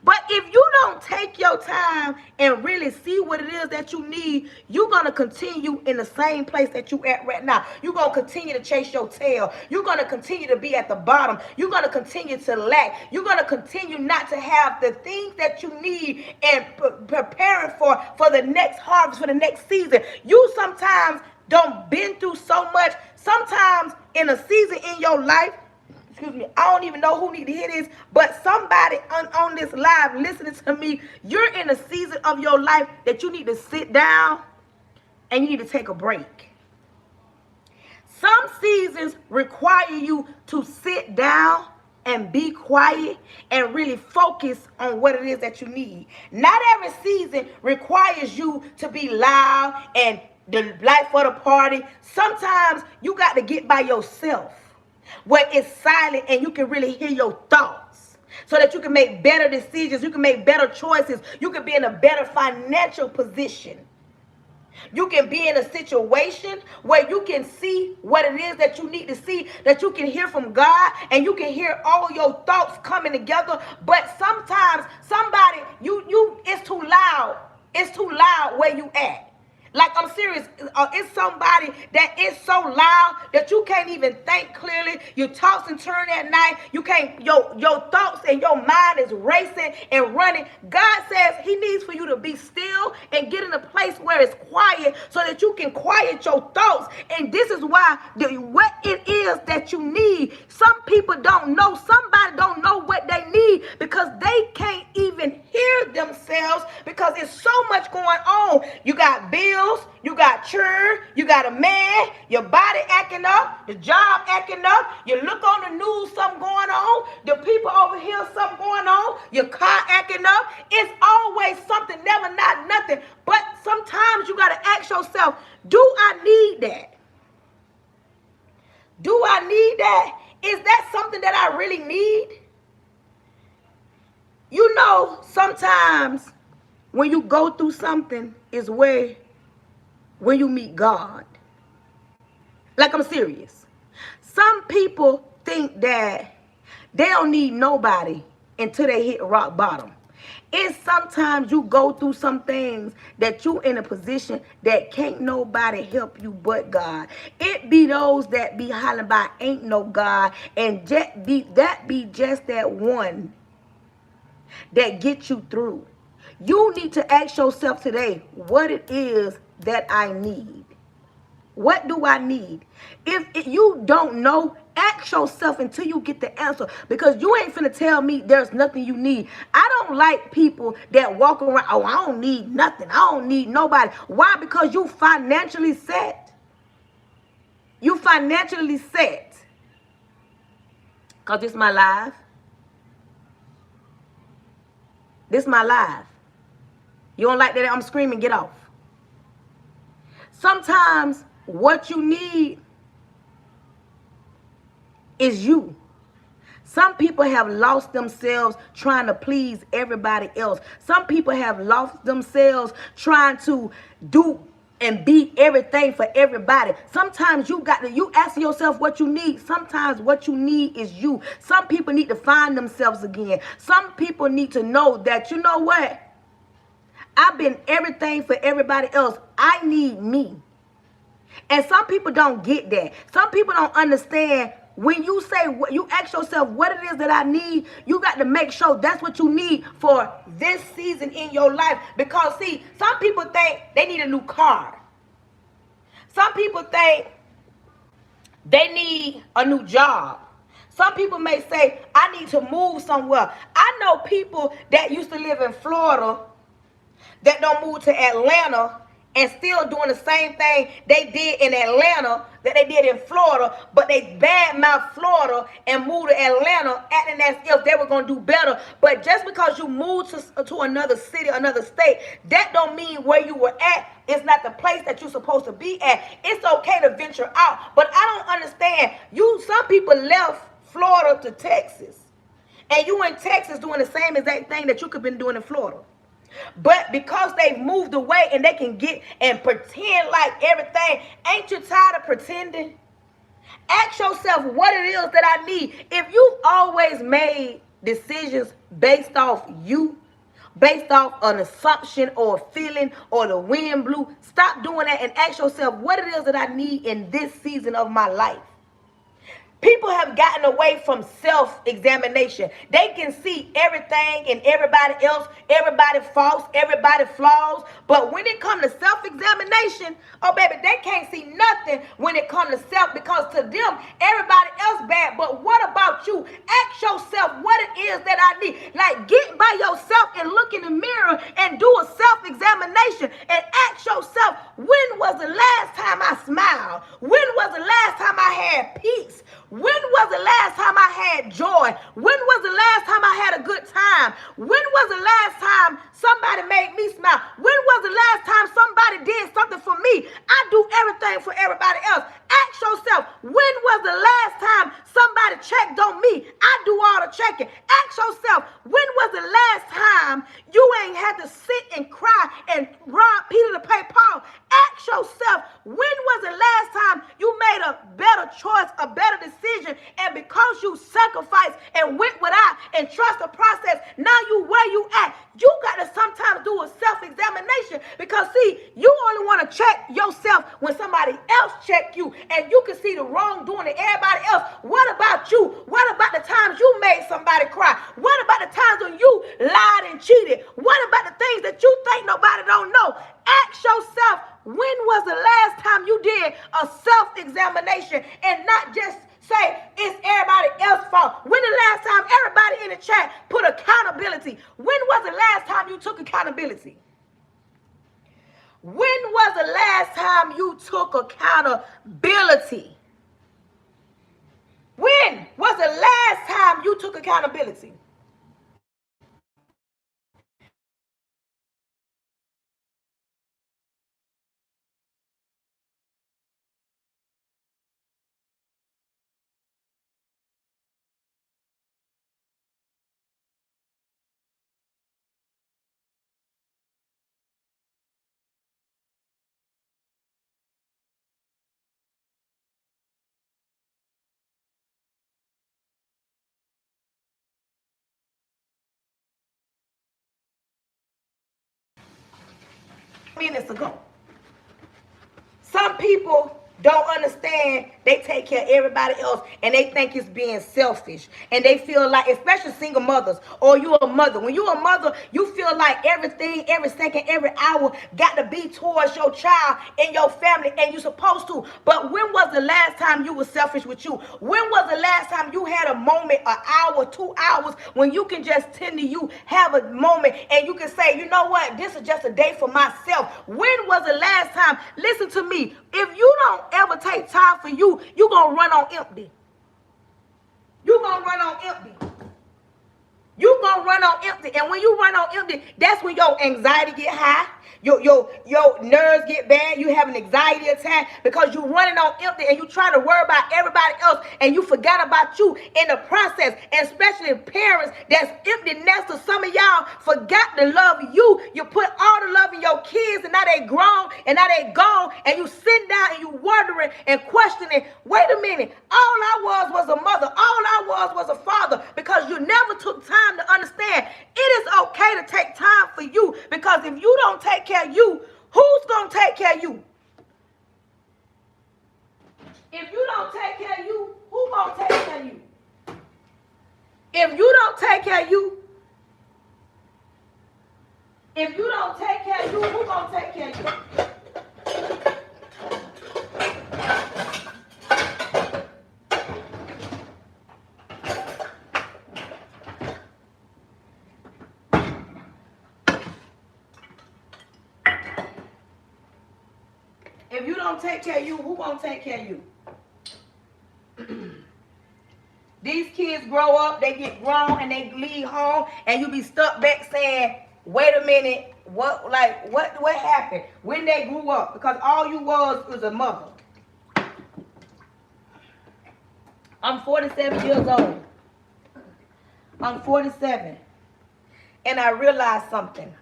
S1: But if you don't take your time and really see what it is that you need, you're going to continue in the same place that you at right now. You're going to continue to chase your tail. You're going to continue to be at the bottom. You're going to continue to lack. You're going to continue not to have the things that you need and preparing for the next harvest, for the next season. You sometimes don't been through so much. Sometimes in a season in your life, excuse me, I don't even know who need to hear this, but somebody on this live listening to me, you're in a season of your life that you need to sit down and you need to take a break. Some seasons require you to sit down and be quiet and really focus on what it is that you need. Not every season requires you to be loud and the life of the party. Sometimes you got to get by yourself, where it's silent and you can really hear your thoughts so that you can make better decisions. You can make better choices. You can be in a better financial position. You can be in a situation where you can see what it is that you need to see, that you can hear from God, and you can hear all your thoughts coming together. But sometimes somebody, it's too loud. It's too loud where you at. Like, I'm serious. It's somebody that is so loud that you can't even think clearly. You toss and turn at night. You can't, your thoughts and your mind is racing and running. God says he needs for you to be still and get in a place where it's quiet so that you can quiet your thoughts. And this is why what it is that you need. Some people don't know. Somebody don't know what they need because they can't even hear themselves because there's so much going on. You got bills. You got children, you got a man, your body acting up, the job acting up, you look on the news, something going on, the people over here, something going on, your car acting up. It's always something, never not nothing. But sometimes you got to ask yourself, do I need that? Do I need that? Is that something that I really need? You know, sometimes when you go through something is where when you meet God. Like, I'm serious. Some people think that they don't need nobody until they hit rock bottom. It's sometimes you go through some things that you in a position that can't nobody help you but God. It be those that be hollering about ain't no God, and that be just that one that get you through. You need to ask yourself today what it is that I need. What do I need? If you don't know, ask yourself until you get the answer, because you ain't finna tell me there's nothing you need. I don't like people that walk around, oh, I don't need nothing. I don't need nobody. Why? Because you financially set. You financially set. Because this is my life. This is my life. You don't like that I'm screaming, get off. Sometimes what you need is you. Some people have lost themselves trying to please everybody else. Some people have lost themselves trying to do and be everything for everybody. Sometimes you ask yourself what you need. Sometimes what you need is you. Some people need to find themselves again. Some people need to know that, you know what? I've been everything for everybody else. I need me. And some people don't get that. Some people don't understand. When you say, you ask yourself what it is that I need, you got to make sure that's what you need for this season in your life. Because, see, some people think they need a new car. Some people think they need a new job. Some people may say, I need to move somewhere. I know people that used to live in Florida that don't move to Atlanta and still doing the same thing they did in Atlanta that they did in Florida, but they badmouth Florida and moved to Atlanta acting as if they were going to do better. But just because you moved to another city, another state, that don't mean where you were at is not the place that you're supposed to be at. It's okay to venture out, but I don't understand. Some people left Florida to Texas, and you in Texas doing the same exact thing that you could have been doing in Florida. But because they've moved away and they can get and pretend like everything, ain't you tired of pretending? Ask yourself what it is that I need. If you've always made decisions based off you, based off an assumption or a feeling or the wind blew, stop doing that and ask yourself what it is that I need in this season of my life. People have gotten away from self-examination. They can see everything in everybody else, everybody faults, everybody flaws. But when it comes to self-examination, oh baby, they can't see nothing when it comes to self, because to them, everybody else bad. But what about you? Ask yourself what it is that I need. Like, get by yourself and look in the mirror and do a self-examination and ask yourself, when was the last time I smiled? When was the last time I had peace? When was the last time I had joy? When was the last time I had a good time? When was the last time somebody made me smile? When was the last time somebody did something for me? I do everything for everybody else. Ask yourself, when was the last time somebody checked on me? I do all the checking. Ask yourself, when was the last time you ain't had to sit and cry and rob Peter to pay Paul? Ask yourself, when was the last time you made a better choice, a better decision, and because you sacrificed and went without and trust the process, now you where you at? You got to sometimes do a self-examination, because see, you only want to check yourself when somebody else check you, and you can see the wrongdoing in everybody else. What about you? What about the times you made somebody cry? What about the times when you lied and cheated? What about the things that you think nobody don't know? Ask yourself, when was the last time you did a self-examination and not just say it's everybody else's fault? When the last time everybody in the chat put accountability? When was the last time you took accountability? When was the last time you took accountability? When was the last time you took accountability? Minutes ago. Some people don't understand. They take care of everybody else and they think it's being selfish. And they feel like, especially single mothers, or you're a mother. When you're a mother, you feel like everything, every second, every hour got to be towards your child and your family, and you're supposed to. But when was the last time you were selfish with you? When was the last time you had a moment, an hour, 2 hours, when you can just tend to you, have a moment, and you can say, you know what, this is just a day for myself? When was the last time? Listen to me. If you don't ever take time for you, you're going to run on empty. You're going to run on empty. You're going to run on empty. And when you run on empty, that's when your anxiety get high. Your nerves get bad. You have an anxiety attack because you're running on empty and you trying to worry about everybody else and you forgot about you in the process. And especially parents that's empty nesters. Some of y'all forgot to love you. You put all the love in your kids and now they grown and now they gone, and you sitting down and you wondering and questioning, wait a minute, all I was a mother. All I was a father, because you never took time to understand it is okay to take time for you, because if you don't take care of you, who's going to take care of you? If you don't take care of you, who's going to take care of you? If you don't take care of you, if you don't take care of you, who's going to take care of you? If you don't take care of you, who gonna take care of you? These kids grow up, they get grown, and they leave home, and you be stuck back saying, wait a minute, what happened when they grew up? Because all you was a mother. I'm 47 years old. I'm 47. And I realized something.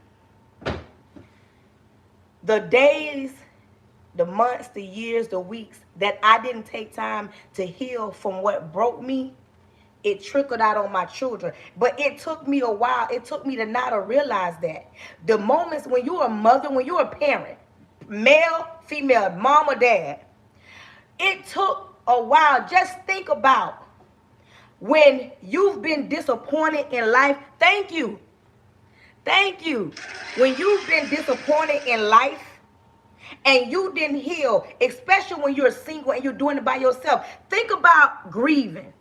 S1: The days, the months, the years, the weeks that I didn't take time to heal from what broke me, it trickled out on my children. But it took me a while. It took me to not realize that. The moments when you're a mother, when you're a parent, male, female, mom or dad, it took a while. Just think about when you've been disappointed in life. Thank you. Thank you. When you've been disappointed in life and you didn't heal, especially when you're single and you're doing it by yourself. Think about grieving.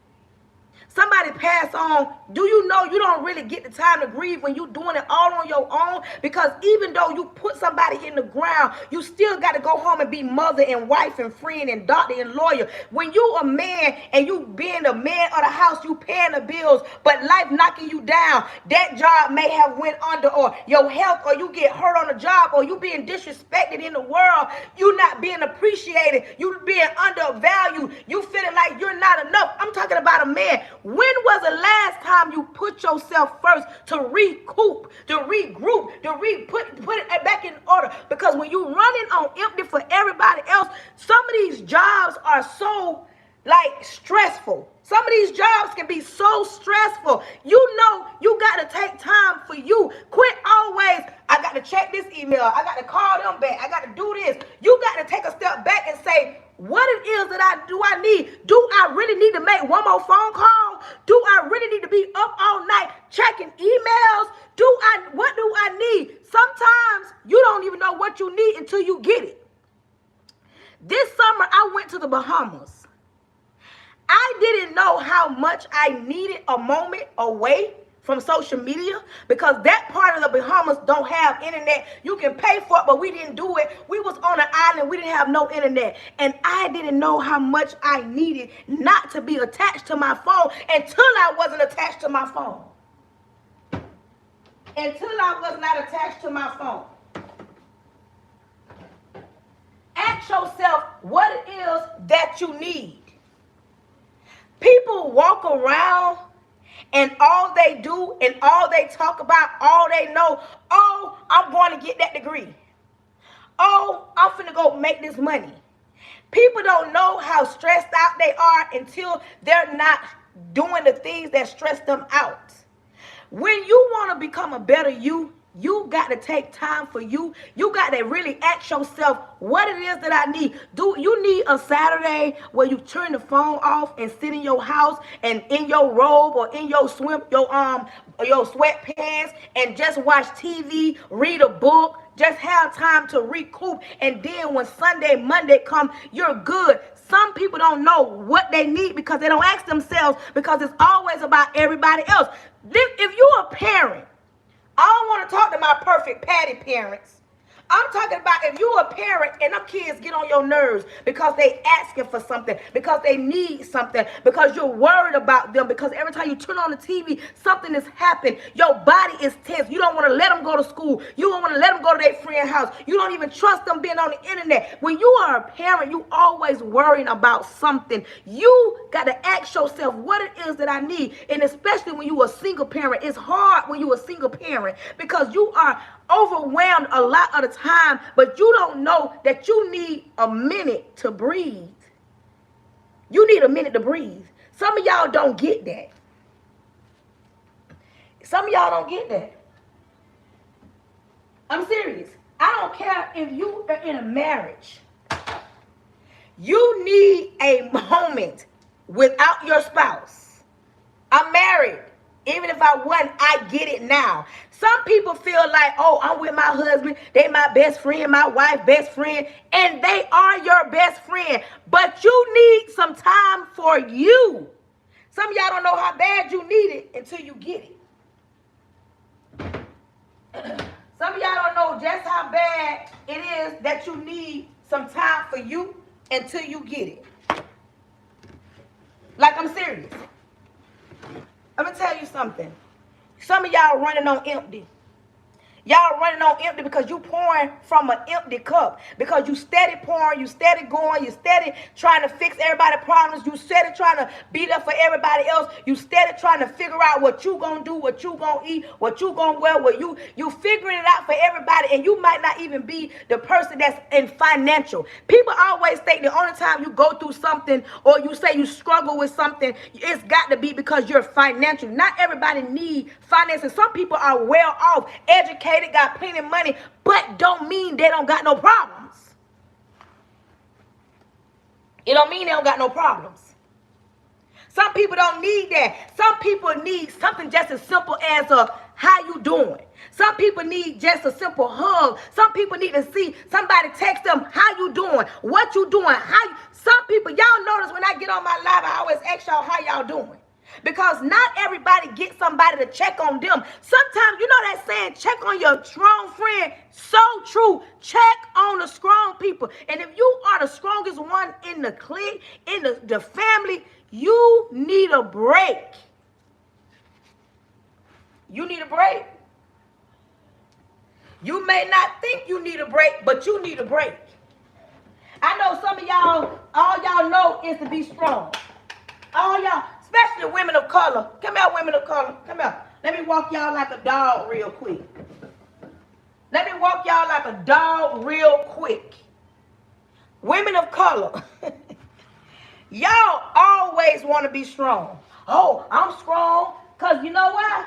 S1: Somebody pass on. Do you know you don't really get the time to grieve when you're doing it all on your own? Because even though you put somebody in the ground, you still got to go home and be mother and wife and friend and doctor and lawyer. When you a man and you being the man of the house, you paying the bills, but life knocking you down, that job may have went under, or your health, or you get hurt on the job, or you being disrespected in the world, you not being appreciated, you being undervalued, you feeling like you're not enough. I'm talking about a man. When was the last time you put yourself first to recoup, to regroup, to put it back in order? Because when you're running on empty for everybody else, some of these jobs are so stressful. Some of these jobs can be so stressful. You know you got to take time for you. Quit always, I got to check this email. I got to call them back. I got to do this. You got to take a step back and say, what it is that I need. Do I really need to make one more phone call? Do I really need to be up all night checking emails? What do I need? Sometimes you don't even know what you need until you get it. This summer, I went to the Bahamas. I didn't know how much I needed a moment away from social media, because that part of the Bahamas don't have internet. You can pay for it, but we didn't do it. We was on an island. We didn't have no internet. And I didn't know how much I needed not to be attached to my phone until I wasn't attached to my phone. Until I was not attached to my phone. Ask yourself what it is that you need. People walk around and all they do and all they talk about, all they know, oh, I'm going to get that degree. Oh, I'm finna go make this money. People don't know how stressed out they are until they're not doing the things that stress them out. When you want to become a better you got to take time for you. You got to really ask yourself what it is that I need. Do you need a Saturday where you turn the phone off and sit in your house and in your robe or in your your sweatpants and just watch TV, read a book, just have time to recoup, and then when Sunday, Monday come, you're good. Some people don't know what they need because they don't ask themselves, because it's always about everybody else. If you're a parent, I don't want to talk to my perfect patty parents. I'm talking about if you're a parent and them kids get on your nerves because they asking for something, because they need something, because you're worried about them, because every time you turn on the TV, something has happened. Your body is tense. You don't want to let them go to school. You don't want to let them go to their friend's house. You don't even trust them being on the internet. When you are a parent, you always worrying about something. You got to ask yourself what it is that I need. And especially when you are a single parent, it's hard when you're a single parent because you are overwhelmed a lot of the time, but you don't know that you need a minute to breathe. You need a minute to breathe. Some of y'all don't get that. Some of y'all don't get that. I'm serious. I don't care if you are in a marriage. You need a moment without your spouse. I'm married. Even if I wasn't, I get it now. Some people feel like, oh, I'm with my husband. They my best friend, my wife, best friend. And they are your best friend. But you need some time for you. Some of y'all don't know how bad you need it until you get it. Some of y'all don't know just how bad it is that you need some time for you until you get it. Like, I'm serious. I'm going to tell you something. Some of y'all running on empty. Y'all running on empty because you pouring from an empty cup. Because you steady pouring, you steady going, you steady trying to fix everybody's problems. You steady trying to be there for everybody else. You steady trying to figure out what you gonna do, what you gonna eat, what you gonna wear. What you figuring it out for everybody, and you might not even be the person that's in financial. People always think the only time you go through something or you say you struggle with something, it's got to be because you're financial. Not everybody need finances. Some people are well off, educated, got plenty of money, but don't mean they don't got no problems. It don't mean they don't got no problems. Some people don't need that. Some people need something just as simple as a how you doing. Some people need just a simple hug. Some people need to see somebody text them, how you doing, what you doing, some people, y'all notice when I get on my live, I always ask y'all how y'all doing. Because not everybody gets somebody to check on them. Sometimes, you know that saying, check on your strong friend. So true. Check on the strong people. And if you are the strongest one in the clique, in the family, you need a break. You need a break. You may not think you need a break, but you need a break. I know some of y'all, all y'all know is to be strong. All y'all, especially women of color. Come here, women of color. Come here. Let me walk y'all like a dog real quick. Let me walk y'all like a dog real quick. Women of color. Y'all always want to be strong. Oh, I'm strong. Because you know why?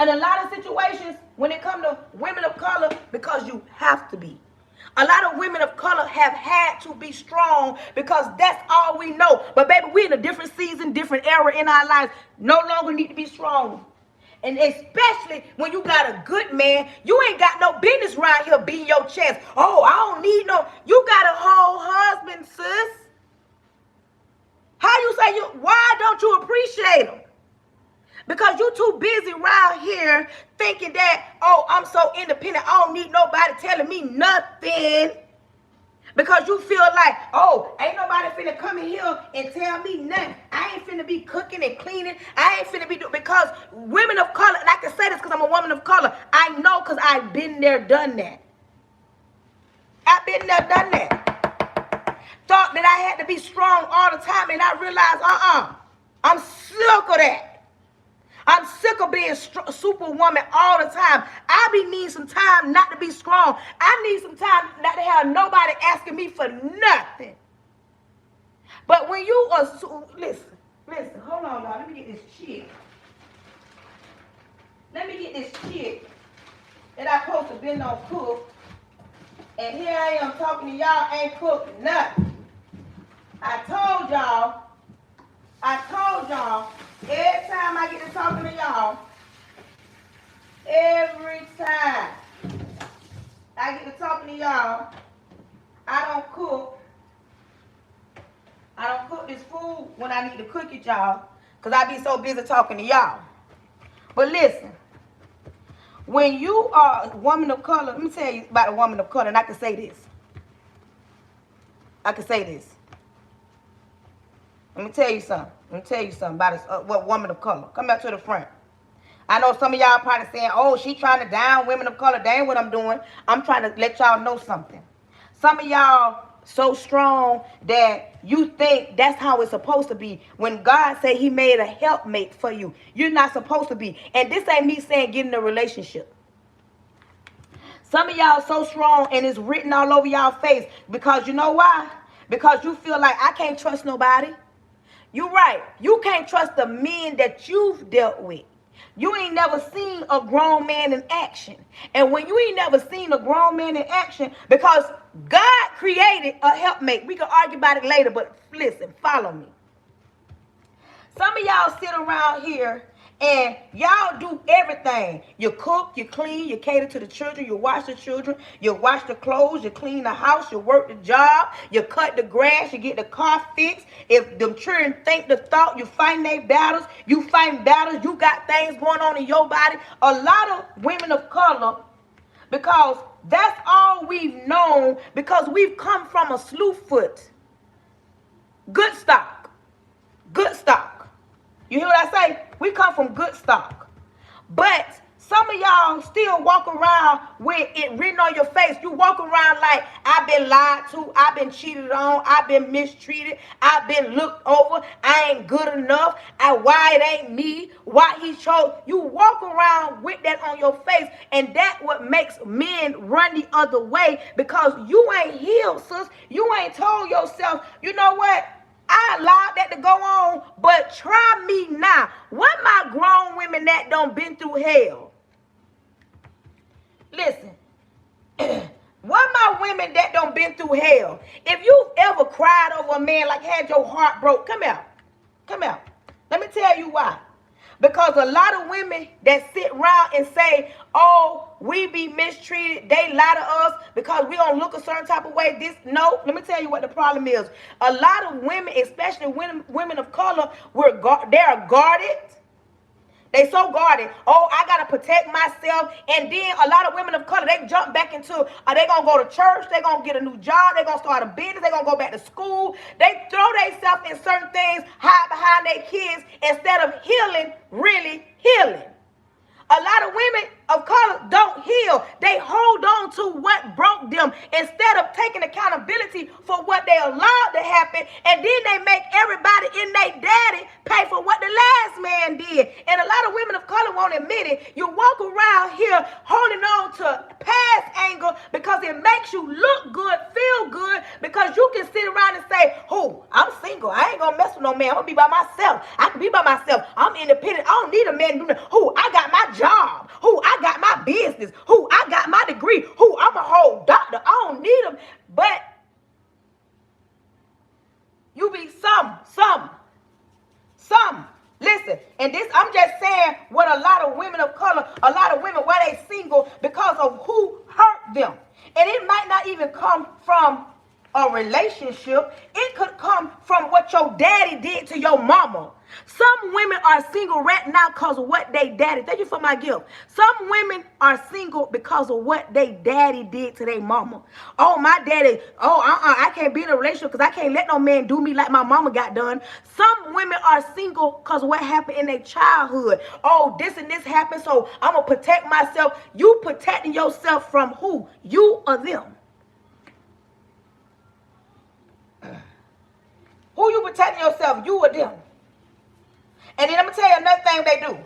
S1: In a lot of situations, when it comes to women of color, because you have to be. A lot of women of color have had to be strong because that's all we know. But baby, we're in a different season, different era in our lives. No longer need to be strong. And especially when you got a good man, you ain't got no business around here beating your chest. Oh, I don't need no. You got a whole husband, sis. How you say why don't you appreciate him? Because you too busy around here thinking that, oh, I'm so independent, I don't need nobody telling me nothing. Because you feel like, oh, ain't nobody finna come in here and tell me nothing. I ain't finna be cooking and cleaning. I ain't finna be doing, because women of color, and I can say this because I'm a woman of color, I know because I've been there, done that. I've been there, done that. Thought that I had to be strong all the time, and I realized, I'm sick of that. I'm sick of being superwoman all the time. I be needing some time not to be strong. I need some time not to have nobody asking me for nothing. But when you are, listen, hold on, y'all. Let me get this chick. Let me get this chick that I supposed to been on cook. And here I am talking to y'all, ain't cooked nothing. I told y'all, every time I get to talking to y'all, every time I get to talking to y'all, I don't cook this food when I need to cook it, y'all, because I be so busy talking to y'all. But listen, when you are a woman of color, let me tell you about a woman of color, and I can say this. Let me tell you something about what woman of color. Come back to the front. I know some of y'all probably saying, oh, she trying to down women of color. That ain't what I'm doing. I'm trying to let y'all know something. Some of y'all so strong that you think that's how it's supposed to be. When God said he made a helpmate for you, you're not supposed to be. And this ain't me saying get in a relationship. Some of y'all so strong and it's written all over y'all face because you know why? Because you feel like I can't trust nobody. You're right. You can't trust the men that you've dealt with. You ain't never seen a grown man in action. And when you ain't never seen a grown man in action, because God created a helpmate. We can argue about it later, but listen, follow me. Some of y'all sit around here and y'all do everything. You cook, you clean, you cater to the children, you watch the children, you wash the clothes, you clean the house, you work the job, you cut the grass, you get the car fixed. If the children think the thought, you fight their battles, you got things going on in your body. A lot of women of color, because that's all we've known, because we've come from a slew foot. Good stock. You hear what I say? We come from good stock. But Some of y'all still walk around with it written on your face. You walk around like, I've been lied to, I've been cheated on, I've been mistreated, I've been looked over, I ain't good enough, why it ain't me, why he chose. You walk around with that on your face, and that's what makes men run the other way, because you ain't healed, sis. You ain't told yourself, you know what? I allowed that to go on, but try me now. What my grown women that done been through hell? Listen, what my women that done been through hell? If you've ever cried over a man, like had your heart broke, come out. Come out. Let me tell you why. Because a lot of women that sit around and say, oh, we be mistreated, they lie to us because we don't look a certain type of way. No, let me tell you what the problem is. A lot of women, especially women of color, they are guarded. They so guarded. Oh, I got to protect myself. And then a lot of women of color, they jump back into, are they going to go to church? They going to get a new job. They going to start a business. They going to go back to school. They throw themselves in certain things, hide behind their kids, instead of healing, really healing. A lot of women of color don't heal. They hold on to what broke them instead of taking accountability for what they allowed to happen. And then they make everybody in their daddy pay for what the last man did. And a lot of women of color won't admit it. You walk around here holding on to past anger because it makes you look good, feel good, because you can sit around and say, oh, I'm single. I ain't going to mess with no man. I'm going to be by myself. I can be by myself. I'm independent. I don't need a man to do that. Oh, I got my job. Who I got my business. Who I got my degree. Who I'm a whole doctor. I don't need them. But you be some. Listen, and this, I'm just saying what a lot of women of color, a lot of women, why they single, because of who hurt them. And it might not even come from a relationship. It could come from what your daddy did to your mama. Some women are single right now because of what they daddy. Thank you for my gift. Some women are single because of what they daddy did to their mama. Oh, my daddy. Oh, I can't be in a relationship because I can't let no man do me like my mama got done. Some women are single because of what happened in their childhood. Oh, this and this happened, so I'm going to protect myself. You protecting yourself from who? You or them? Who you protecting yourself? You or them? And then I'm going to tell you another thing they do.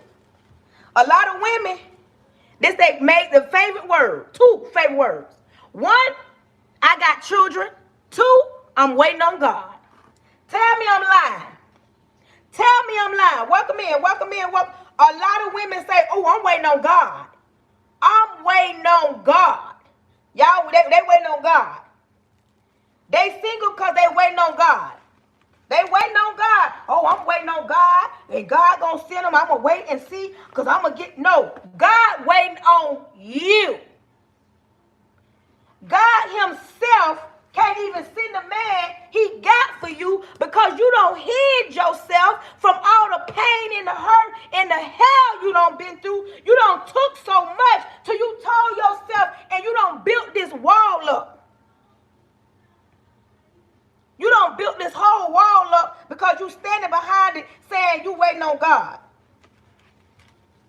S1: A lot of women, this they make the favorite word. 2 favorite words. 1, I got children. 2, I'm waiting on God. Tell me I'm lying. Tell me I'm lying. Welcome in. A lot of women say, oh, I'm waiting on God. I'm waiting on God. Y'all, they waiting on God. They single because they waiting on God. They waiting on God. Oh, I'm waiting on God. And God going to send them. I'm going to wait and see because I'm going to get. No. God waiting on you. God himself can't even send the man he got for you because you don't hid yourself from all the pain and the hurt and the hell you done been through. You done took so much till you told yourself and you done built this wall up. You done built this whole wall up because you standing behind it saying you waiting on God.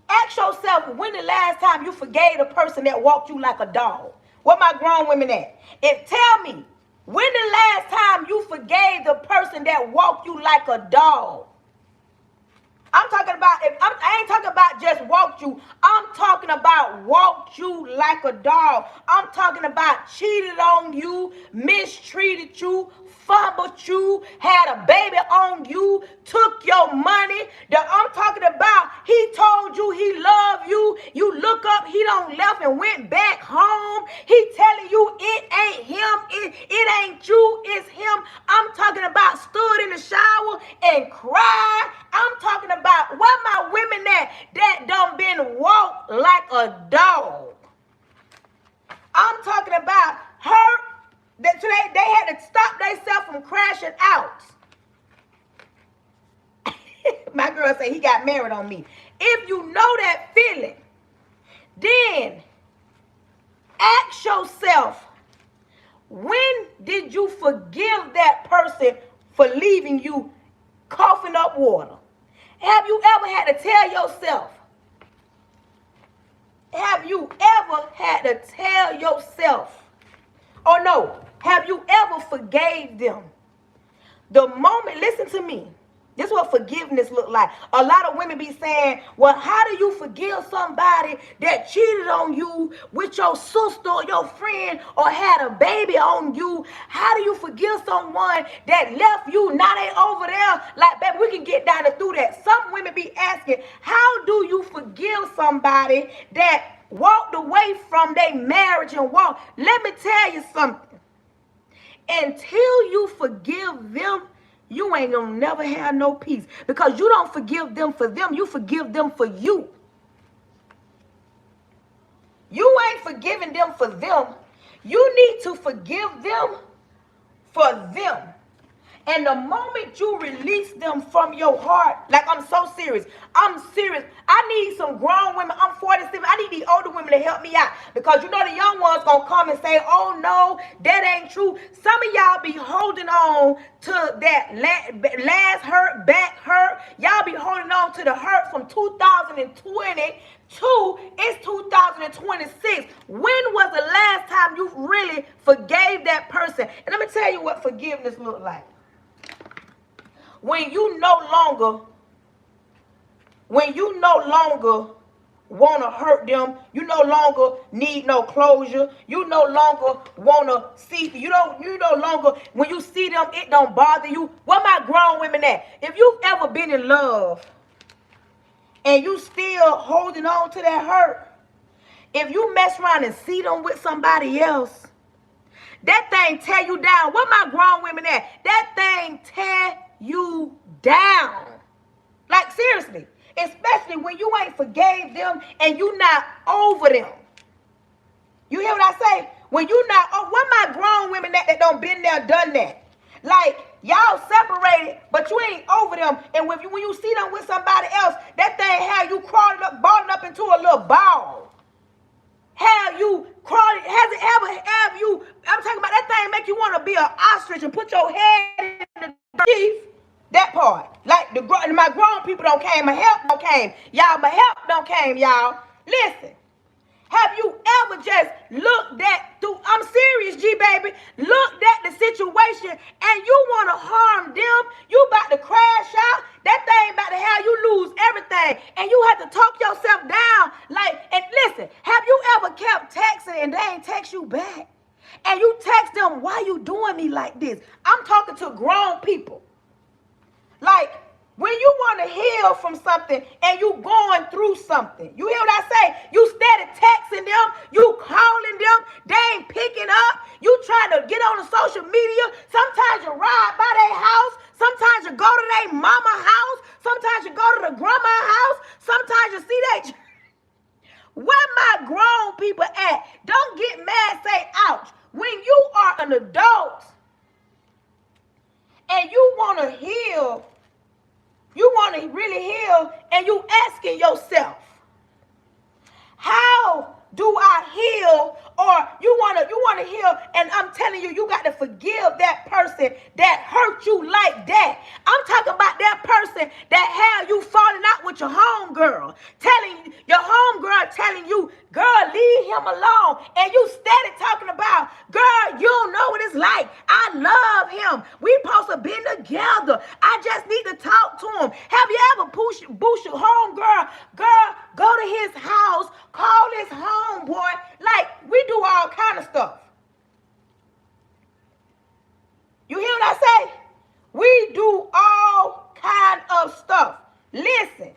S1: Ask yourself, when the last time you forgave the person that walked you like a dog? Where my grown women at? And tell me, when the last time you forgave the person that walked you like a dog? I'm talking about, I ain't talking about just walked you. I'm talking about walked you like a dog. I'm talking about cheated on you, mistreated you, fumbled you, had a baby on you, took your money. I'm talking about he told you he loved you. You look up, he done left and went back home. He telling you it ain't him, it ain't you, it's him. I'm talking about stood in the shower and cried. I'm talking about where my women at that done been walked like a dog. I'm talking about her that today they had to stop themselves from crashing out. My girl said he got married on me. If you know that feeling, then ask yourself, when did you forgive that person for leaving you coughing up water? Have you ever had to tell yourself, got to tell yourself, oh no, have you ever forgave them? The moment, listen to me. This is what forgiveness look like. A lot of women be saying, well, how do you forgive somebody that cheated on you with your sister or your friend or had a baby on you? How do you forgive someone that left you, now they over there? Like, baby, we can get down and through that. Some women be asking, how do you forgive somebody that walked away from their marriage and walked? Let me tell you something. Until you forgive them, you ain't gonna never have no peace, because you don't forgive them for them, you forgive them for you. You ain't forgiving them for them. You need to forgive them for them. And the moment you release them from your heart, like, I'm so serious. I'm serious. I need some grown women. I'm 47. I need these older women to help me out. Because you know the young ones going to come and say, oh, no, that ain't true. Some of y'all be holding on to that last hurt, back hurt. Y'all be holding on to the hurt from 2022. It's 2026. When was the last time you really forgave that person? And let me tell you what forgiveness look like. When you no longer want to hurt them, you no longer need no closure, you no longer want to see, you no longer, when you see them, it don't bother you. Where my grown women at? If you've ever been in love and you still holding on to that hurt, if you mess around and see them with somebody else, that thing tear you down. Where my grown women at? That thing tear you down. Like, seriously. Especially when you ain't forgave them and you not over them. You hear what I say? When you not, oh, where my grown women that don't been there, done that? Like, y'all separated, but you ain't over them. And when you see them with somebody else, that thing have you crawling up, balling up into a little ball. Have you crawling, has it ever have you, I'm talking about that thing make you want to be an ostrich and put your head in the teeth. That part. Like, my grown people don't came, my help don't came. Y'all, my help don't came, y'all. Listen. Have you ever just looked at, I'm serious, G baby, looked at the situation and you want to harm them? You about to crash out? That thing about to have you lose everything. And you have to talk yourself down. Like, and listen, have you ever kept texting and they ain't text you back? And you text them, why you doing me like this? I'm talking to grown people. Like, when you want to heal from something and you going through something, you hear what I say? You steady texting them, you calling them, they ain't picking up. You trying to get on the social media. Sometimes you ride by their house. Sometimes you go to their mama house. Sometimes you go to the grandma house. Sometimes you see that. Where my grown people at? Don't get mad, say ouch. When you are an adult and you want to heal, you want to really heal, and you asking yourself, how do I heal? Or you want to heal, and I'm telling you, you got to forgive that person that hurt you like that. I'm talking about that person that had you falling out with your homegirl, telling you, girl, leave him alone, and you steady talking about, girl, you don't know what it's like. I love him. We supposed to be together. I just need to talk to him. Have you ever boost your homegirl? Girl, go to his house, call his homeboy. Like, we do all kind of stuff. You hear what I say? We do all kind of stuff. Listen.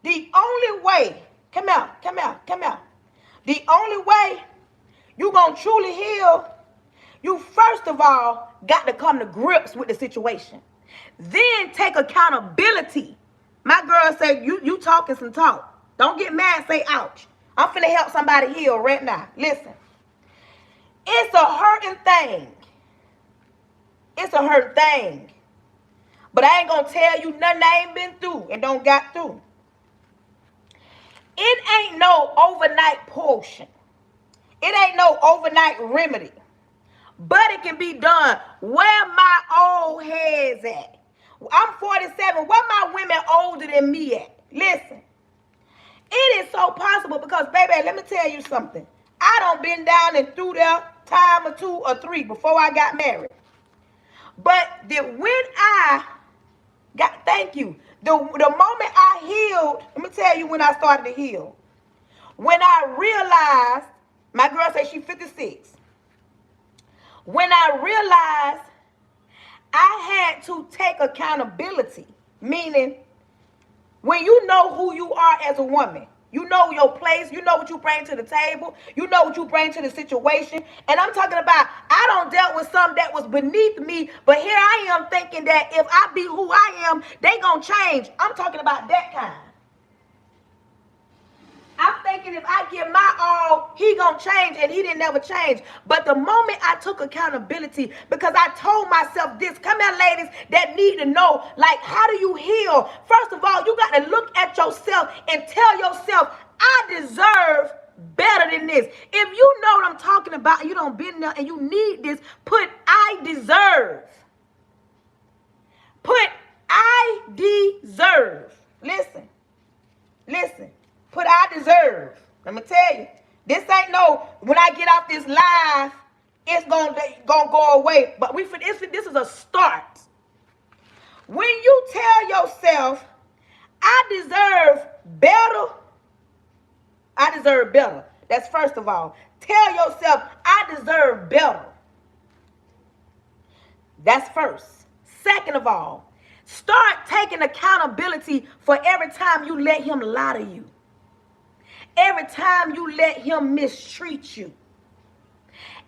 S1: The only way, come out. The only way you gonna truly heal, you first of all got to come to grips with the situation. Then take accountability. My girl say, you talking some talk. Don't get mad, say ouch. I'm finna help somebody heal right now. Listen. It's a hurting thing. It's a hurt thing. But I ain't gonna tell you nothing I ain't been through and don't got through. It ain't no overnight potion. It ain't no overnight remedy. But it can be done. Where my old heads at? I'm 47. Where my women older than me at? Listen. It is so possible because, baby, Baby, let me tell you something. I done been down and through there time or 2 or 3 before I got married. But when I got, thank you, the moment I healed, let me tell you when I started to heal. When I realized, my girl said she's 56. When I realized I had to take accountability, meaning when you know who you are as a woman, you know your place, you know what you bring to the table, you know what you bring to the situation. And I'm talking about, I don't dealt with some that was beneath me, but here I am thinking that if I be who I am, they gonna change. I'm talking about that kind. I'm thinking if I give my all, he gonna change, and he didn't never change. But the moment I took accountability, because I told myself this, come here ladies that need to know, like, how do you heal? First of all, you got to look at yourself and tell yourself, I deserve better than this. If you know what I'm talking about, you don't been there and you need this, put I deserve. Put I deserve. Listen. Put I deserve. Let me tell you, this ain't no, when I get off this live, it's gonna go away. But this is a start. When you tell yourself, I deserve better, I deserve better. That's first of all. Tell yourself, I deserve better. That's first. Second of all, start taking accountability for every time you let him lie to you. Every time you let him mistreat you.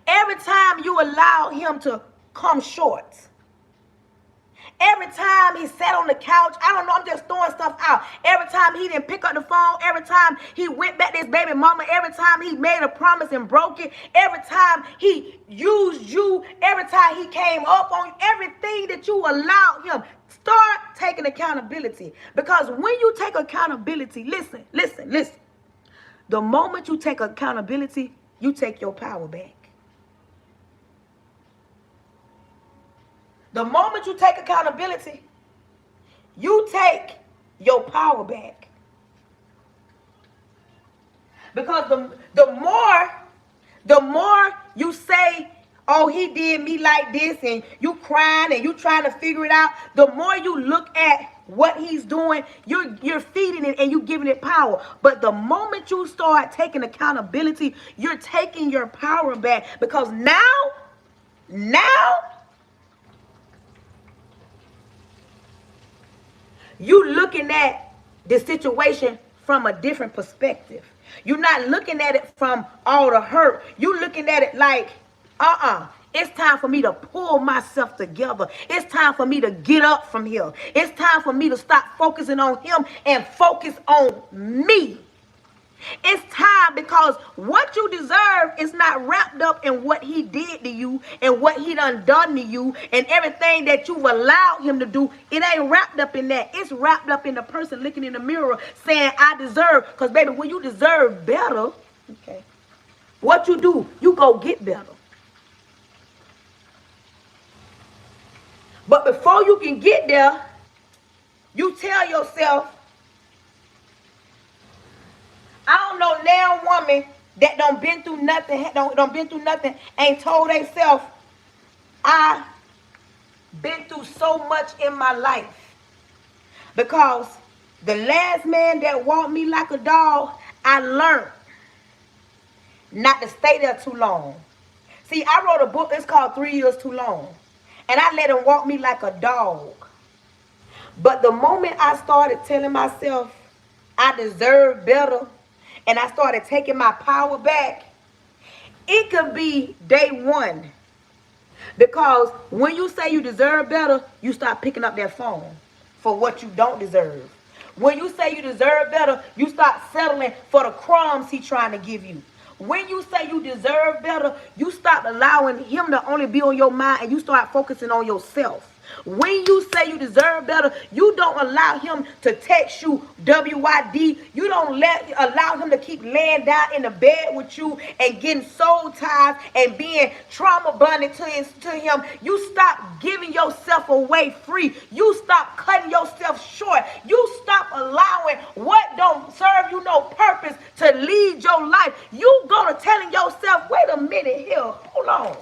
S1: Every time you allow him to come short. Every time he sat on the couch, I don't know, I'm just throwing stuff out. Every time he didn't pick up the phone, every time he went back to his baby mama, every time he made a promise and broke it, every time he used you, every time he came up on you, everything that you allowed him, start taking accountability. Because when you take accountability, listen. The moment you take accountability, you take your power back. The moment you take accountability, you take your power back. Because the more you say, oh, he did me like this, and you crying and you trying to figure it out, the more you look at what he's doing, you're feeding it and you giving it power. But the moment you start taking accountability, you're taking your power back. Because now you looking at the situation from a different perspective. You're not looking at it from all the hurt. You're looking at it like, it's time for me to pull myself together. It's time for me to get up from here. It's time for me to stop focusing on him and focus on me. It's time, because what you deserve is not wrapped up in what he did to you and what he done to you and everything that you've allowed him to do. It ain't wrapped up in that. It's wrapped up in the person looking in the mirror saying, I deserve. Because, baby, when you deserve better, okay, what you do, you go get better. But before you can get there, you tell yourself, I don't know now woman that done been through nothing, ain't told themselves, I been through so much in my life. Because the last man that walked me like a dog, I learned not to stay there too long. See, I wrote a book, it's called 3 Years Too Long. And I let him walk me like a dog. But the moment I started telling myself I deserve better, and I started taking my power back, it could be day one. Because when you say you deserve better, you start picking up that phone for what you don't deserve. When you say you deserve better, you start settling for the crumbs he's trying to give you. When you say you deserve better, you stop allowing him to only be on your mind and you start focusing on yourself. When you say you deserve better, you don't allow him to text you WYD. You don't allow him to keep laying down in the bed with you and getting soul ties and being trauma bonded to him. You stop giving yourself away free. You stop cutting yourself short. You stop allowing what don't serve you no purpose to lead your life, you go to telling yourself, wait a minute here, hold on.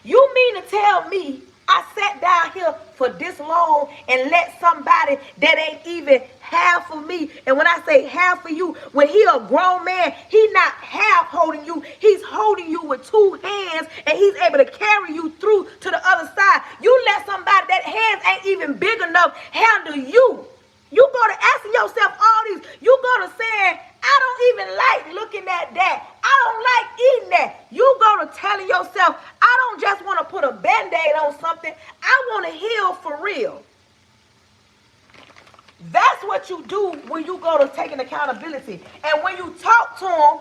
S1: You mean to tell me I sat down here for this long and let somebody that ain't even half of me, and when I say half of you, when he a grown man, he not half holding you, he's holding you with two hands, and he's able to carry you through to the other side. You let somebody that hands ain't even big enough handle you. You go to asking yourself all these. You go to saying, I don't even like looking at that. I don't like eating that. You go to telling yourself, I don't just want to put a Band-Aid on something. I want to heal for real. That's what you do when you go to taking accountability. And when you talk to him,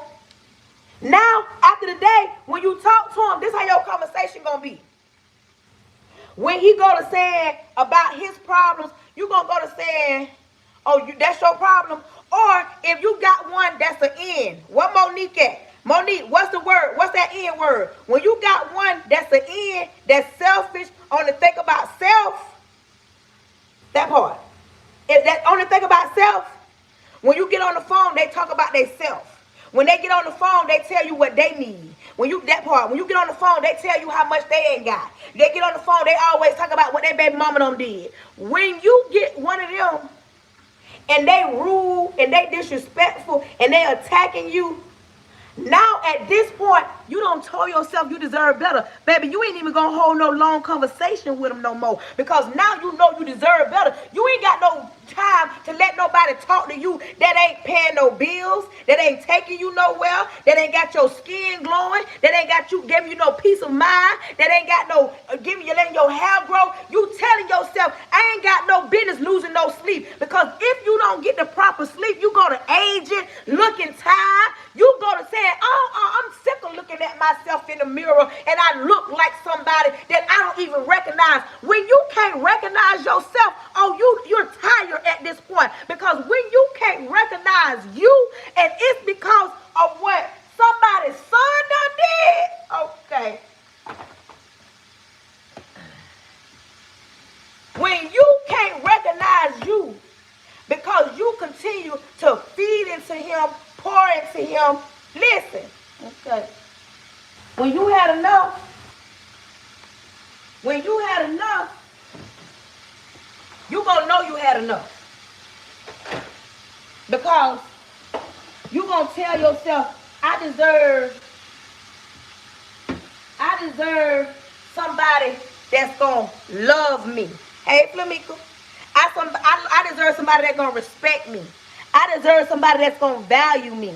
S1: now, after the day, when you talk to him, this is how your conversation going to be. When he go to saying about his problems, you going to go to saying, oh, that's your problem? Or if you got one that's an N, what Monique at? Monique, what's the word? What's that N word? When you got one that's an N, that's selfish, only think about self, that part. If that only think about self, when you get on the phone, they talk about they self. When they get on the phone, they tell you what they need. When you get on the phone, they tell you how much they ain't got. They get on the phone, they always talk about what their baby mama done did. When you get one of them, and they rude, and they disrespectful, and they attacking you, now at this point, you don't tell yourself you deserve better. Baby, you ain't even going to hold no long conversation with them no more. Because now you know you deserve better. You ain't got no time to let nobody talk to you that ain't paying no bills, that ain't taking you nowhere, that ain't got your skin glowing, that ain't got you giving you no peace of mind, that ain't got no letting your hair grow. You telling yourself, I ain't got no business losing no sleep. Because if you don't get the proper sleep, you go to aging, looking tired. You go to saying, I'm sick of looking at myself in the mirror and I look like somebody that I don't even recognize. When you can't recognize yourself, you're tired at this point. Because when you can't recognize you, and it's because of what somebody's son done did, okay. When you can't recognize you because you continue to feed into him, pour into him, listen, okay. When you had enough, you gonna know you had enough. Because you gonna tell yourself, I deserve somebody that's gonna love me. Hey, Flamico, I deserve somebody that's gonna respect me. I deserve somebody that's gonna value me.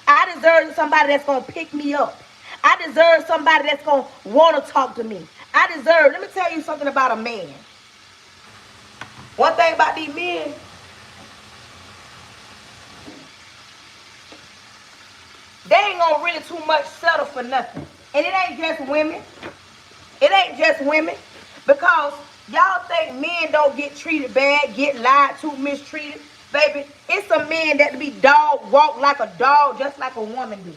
S1: I deserve somebody that's gonna pick me up. I deserve somebody that's gonna want to talk to me. Let me tell you something about a man. One thing about these men, they ain't gonna really too much settle for nothing. And it ain't just women. Because y'all think men don't get treated bad, get lied to, mistreated. Baby, it's some men that be walk like a dog, just like a woman do.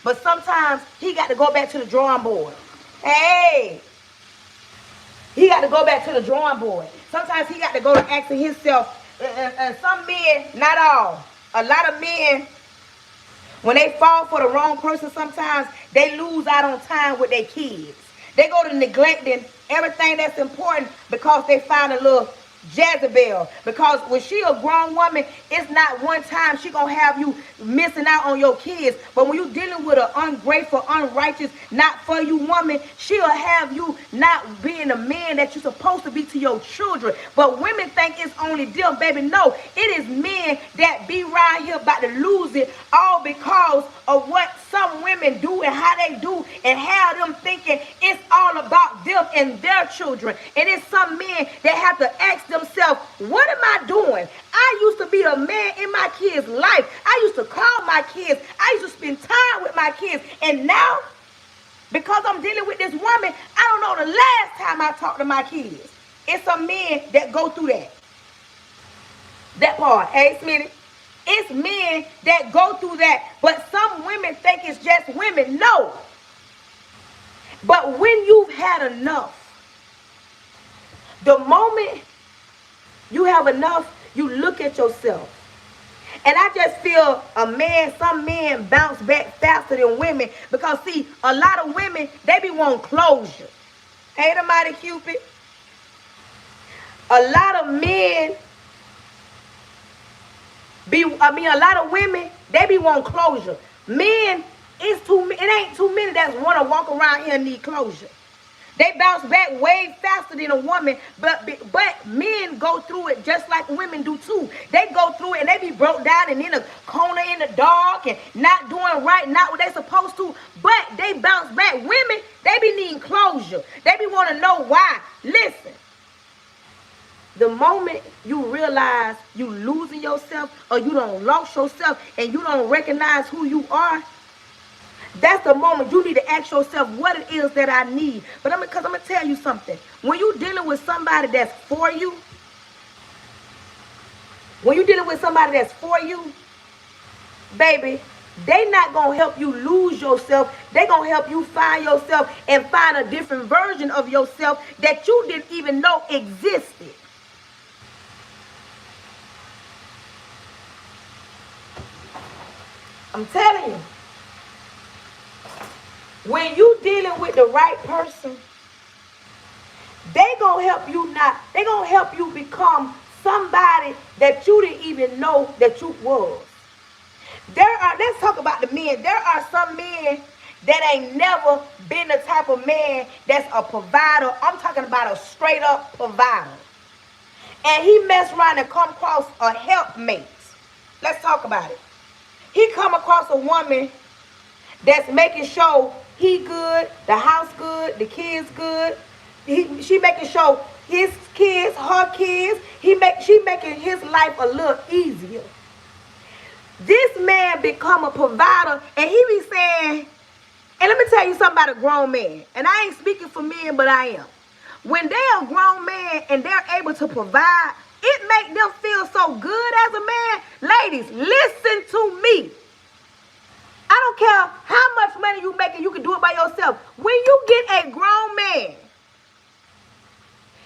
S1: But sometimes he got to go back to the drawing board. Hey, he got to go back to the drawing board. Sometimes he got to go to asking himself, and some men, not all, a lot of men, when they fall for the wrong person, sometimes they lose out on time with their kids. They go to neglecting everything that's important because they find a little Jezebel. Because when she a grown woman, it's not one time she gonna have you missing out on your kids. But when you dealing with an ungrateful, unrighteous, not for you woman, she'll have you not being a man that you're supposed to be to your children. But women think it's only them, baby. No, it is men that be right here about to lose it all because of what some women do and how they do and how them thinking it's all about them and their children. And it's some men that have to ask themselves, what am I doing? I used to be a man in my kids' life. I used to call my kids. I used to spend time with my kids. And now, because I'm dealing with this woman, I don't know the last time I talked to my kids. It's some men that go through that. That part. Hey, Smitty. It's men that go through that. But some women think it's just women. No. But when you've had enough, the moment you have enough, you look at yourself And I just feel some men bounce back faster than women because, see, a lot of women, they be wanting closure. Hey, the mighty Cupid. A lot of men a lot of women, they be wanting closure. Men, it ain't too many that want to walk around here and need closure. They bounce back way faster than a woman, but men go through it just like women do too. They go through it and they be broke down and in a corner in the dark and not doing right, not what they supposed to, but they bounce back. Women, they be needing closure. They be want to know why. Listen, the moment you realize you losing yourself or you don't lost yourself and you don't recognize who you are, that's the moment you need to ask yourself what it is that I need. But because I'm going to tell you something. When you're dealing with somebody that's for you, baby, they not going to help you lose yourself. They going to help you find yourself and find a different version of yourself that you didn't even know existed. I'm telling you. When you dealing with the right person, they gonna help you become somebody that you didn't even know that you was. Let's talk about the men. There are some men that ain't never been the type of man that's a provider. I'm talking about a straight up provider. And he mess around and come across a helpmate. Let's talk about it. He come across a woman that's making sure he good, the house good, the kids good. She making sure his kids, her kids, she making his life a little easier. This man become a provider, and he be saying, and let me tell you something about a grown man, and I ain't speaking for men, but I am. When they're a grown man and they're able to provide, it make them feel so good as a man. Ladies, listen to me. I don't care how much money you making, you can do it by yourself. When you get a grown man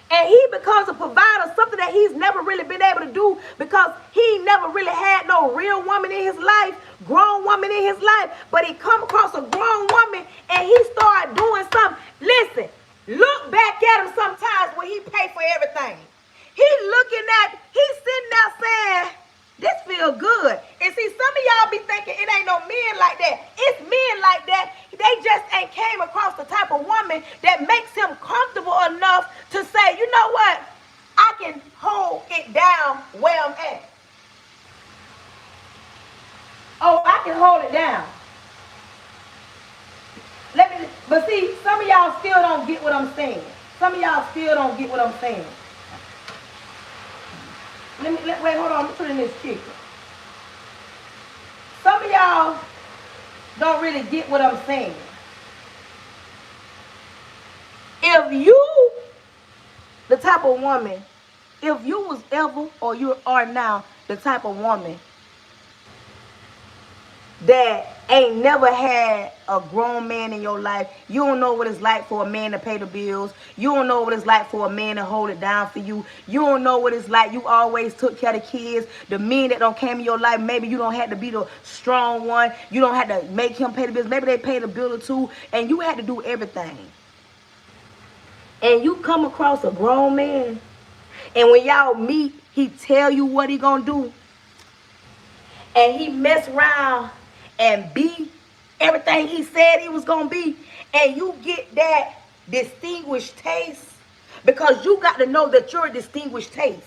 S1: and he becomes a provider, something that he's never really been able to do because he never really had no real woman in his life, grown woman in his life, but he come across a grown woman and he start doing something. Listen, look back at him sometimes when he pay for everything. He's sitting there saying, this feel good. And see, some of y'all be thinking it ain't no men like that. It's men like that. They just ain't came across the type of woman that makes him comfortable enough to say, you know what? I can hold it down where I'm at. Oh, I can hold it down. But see, some of y'all still don't get what I'm saying. Wait, hold on. Let me put in this chicken. Some of y'all don't really get what I'm saying. If you, the type of woman, if you was ever or you are now the type of woman that ain't never had a grown man in your life, you don't know what it's like for a man to pay the bills. You don't know what it's like for a man to hold it down for you. You don't know what it's like. You always took care of the kids. The men that don't came in your life, maybe you don't have to be the strong one. You don't have to make him pay the bills. Maybe they pay the bill or two, and you had to do everything. And you come across a grown man, and when y'all meet, he tell you what he gonna do, and he mess around and be everything he said he was going to be, and you get that distinguished taste, because you got to know that you're a distinguished taste.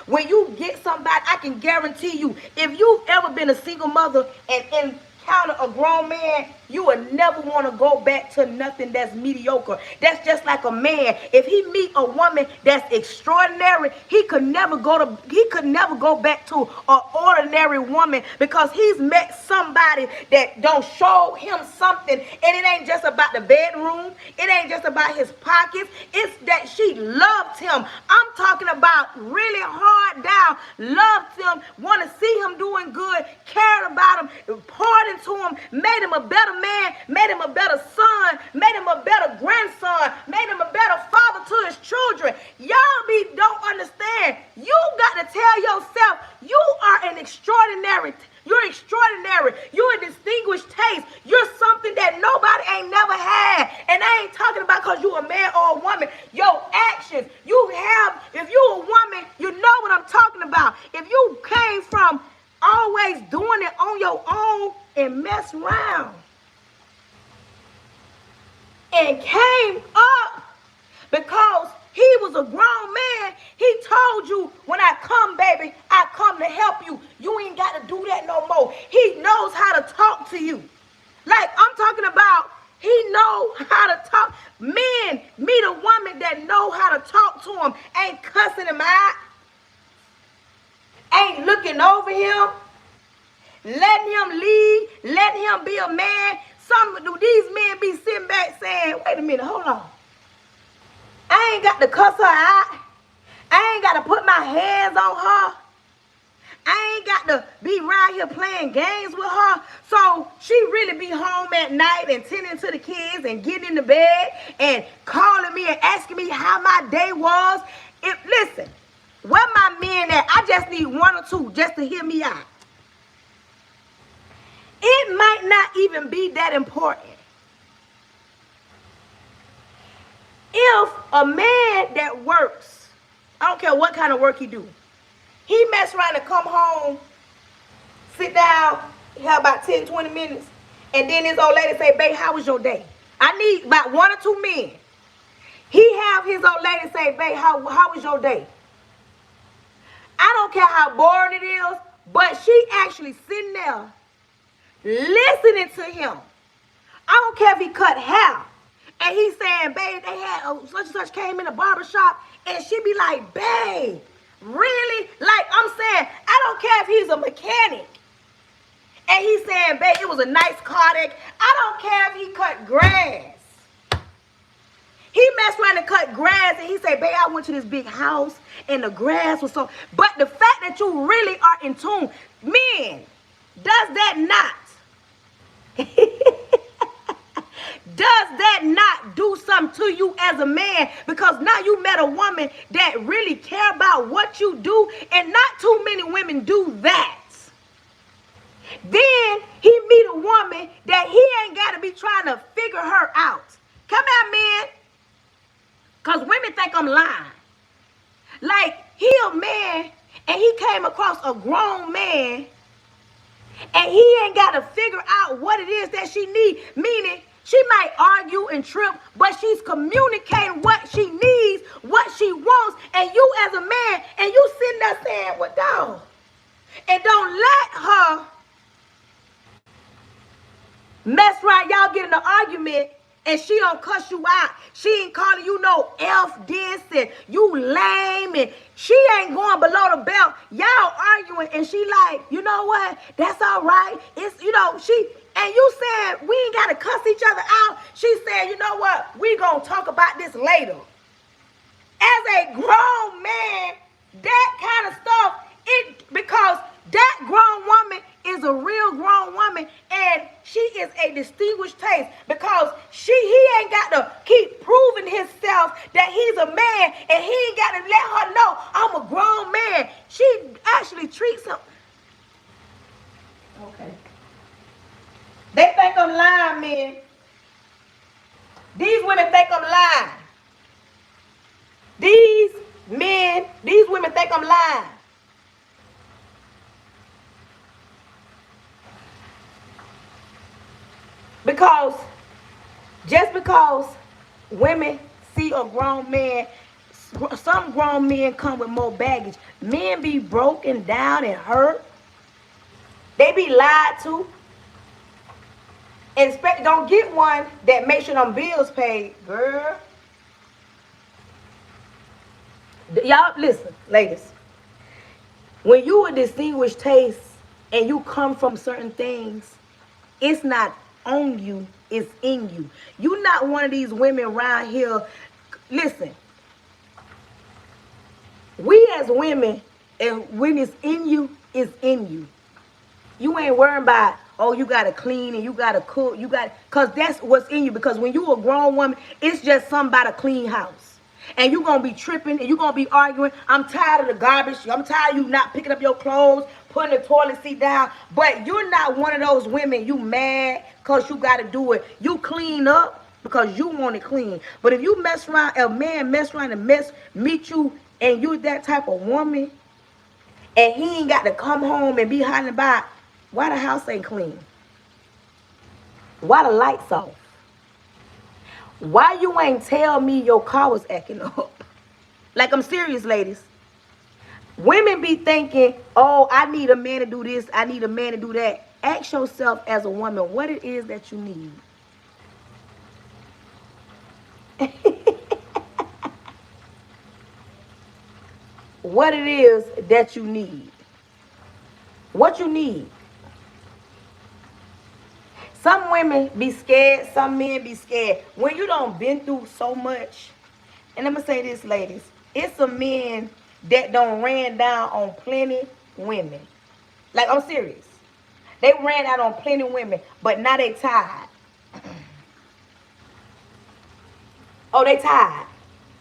S1: When you get somebody, I can guarantee you, if you've ever been a single mother and encounter a grown man, you will never want to go back to nothing that's mediocre. That's just like a man. If he meet a woman that's extraordinary, he could never go back to an ordinary woman, because he's met somebody that don't show him something. And it ain't just about the bedroom. It ain't just about his pockets. It's that she loved him. I'm talking about really hard down, loved him, want to see him doing good, cared about him, poured into him, made him a better man, made him a better son, made him a better grandson, made him a better father to his children. Y'all don't understand. You got to tell yourself, you are an extraordinary. You're extraordinary. You're a distinguished taste. You're something that nobody ain't never had. And I ain't talking about because you're a man or a woman. Your actions. If you're a woman, you know what I'm talking about. If you came from always doing it on your own and mess around and came up because he was a grown man. He told you, when I come, baby, I come to help you. You ain't got to do that no more. He knows how to talk to you. Like I'm talking about, he knows how to talk. Men meet a woman that know how to talk to him. Ain't cussing him out. Ain't looking over him. Letting him lead. Letting him be a man. Some of these men be sitting back saying, wait a minute, hold on. I ain't got to cuss her out. I ain't got to put my hands on her. I ain't got to be around here playing games with her. So she really be home at night and tending to the kids and getting in the bed and calling me and asking me how my day was. Listen, where my men at? I just need one or two just to hear me out. It might not even be that important. If a man that works, I don't care what kind of work he do, he mess around and come home, sit down, have about 10, 20 minutes, and then this old lady say, babe, how was your day? I need about one or two men. He have his old lady say, babe, how was your day? I don't care how boring it is, but she actually sitting there listening to him. I don't care if he cut hair. And he's saying, babe, they had such and such came in the barbershop. And she be like, babe, really? Like I'm saying, I don't care if he's a mechanic. And he's saying, babe, it was a nice car. I don't care if he cut grass. He messed around and cut grass. And he said, babe, I went to this big house. And the grass was so. But the fact that you really are in tune. Men, does that not? Does that not do something to you as a man? Because now you met a woman that really care about what you do, and not too many women do that. Then he meet a woman that he ain't got to be trying to figure her out. Come out, man. Because women think I'm lying. Like, he a man, and he came across a grown man, and he ain't got to figure out what it is that she need. Meaning, she might argue and trip, but she's communicating what she needs, what she wants, and you as a man, and you sitting there saying, well, dog, and don't let her mess around. Y'all get in an argument, and she don't cuss you out. She ain't calling you no F this, and you lame, and she ain't going below the belt. Y'all arguing, and she like, you know what? That's all right. It's, and you said, we ain't got to cuss each other out. She said, you know what? We going to talk about this later. As a grown man, that kind of stuff, because that grown woman is a real grown woman, and she is a distinguished taste, because he ain't got to keep proving himself that he's a man, and he ain't got to let her know I'm a grown man. She actually treats him. Okay. They think I'm lying, man. These women think I'm lying. These women think I'm lying. Just because women see a grown man, some grown men come with more baggage. Men be broken down and hurt. They be lied to. Don't get one that makes sure them bills paid, girl. Y'all listen, ladies. When you a distinguished taste and you come from certain things, it's not on you, it's in you. You're not one of these women around here. Listen, we as women, and when it's in you, it's in you. You ain't worrying about, oh, you got to clean and you got to cook. Because that's what's in you. Because when you a grown woman, it's just something about a clean house. And you're going to be tripping and you're going to be arguing. I'm tired of the garbage. I'm tired of you not picking up your clothes, putting the toilet seat down. But you're not one of those women, you mad because you got to do it. You clean up because you want it clean. But if you mess around, a man mess around and meet you, and you that type of woman, and he ain't got to come home and be hiding about why the house ain't clean. Why the lights off? Why you ain't tell me your car was acting up? Like, I'm serious, ladies. Women be thinking, oh, I need a man to do this. I need a man to do that. Ask yourself as a woman what it is that you need. What it is that you need. What you need. Some women be scared. Some men be scared. When you done been through so much, and I'm going to say this, ladies. It's some men that done ran down on plenty women. Like, I'm serious. They ran out on plenty women, but now they tired. Oh, they tired.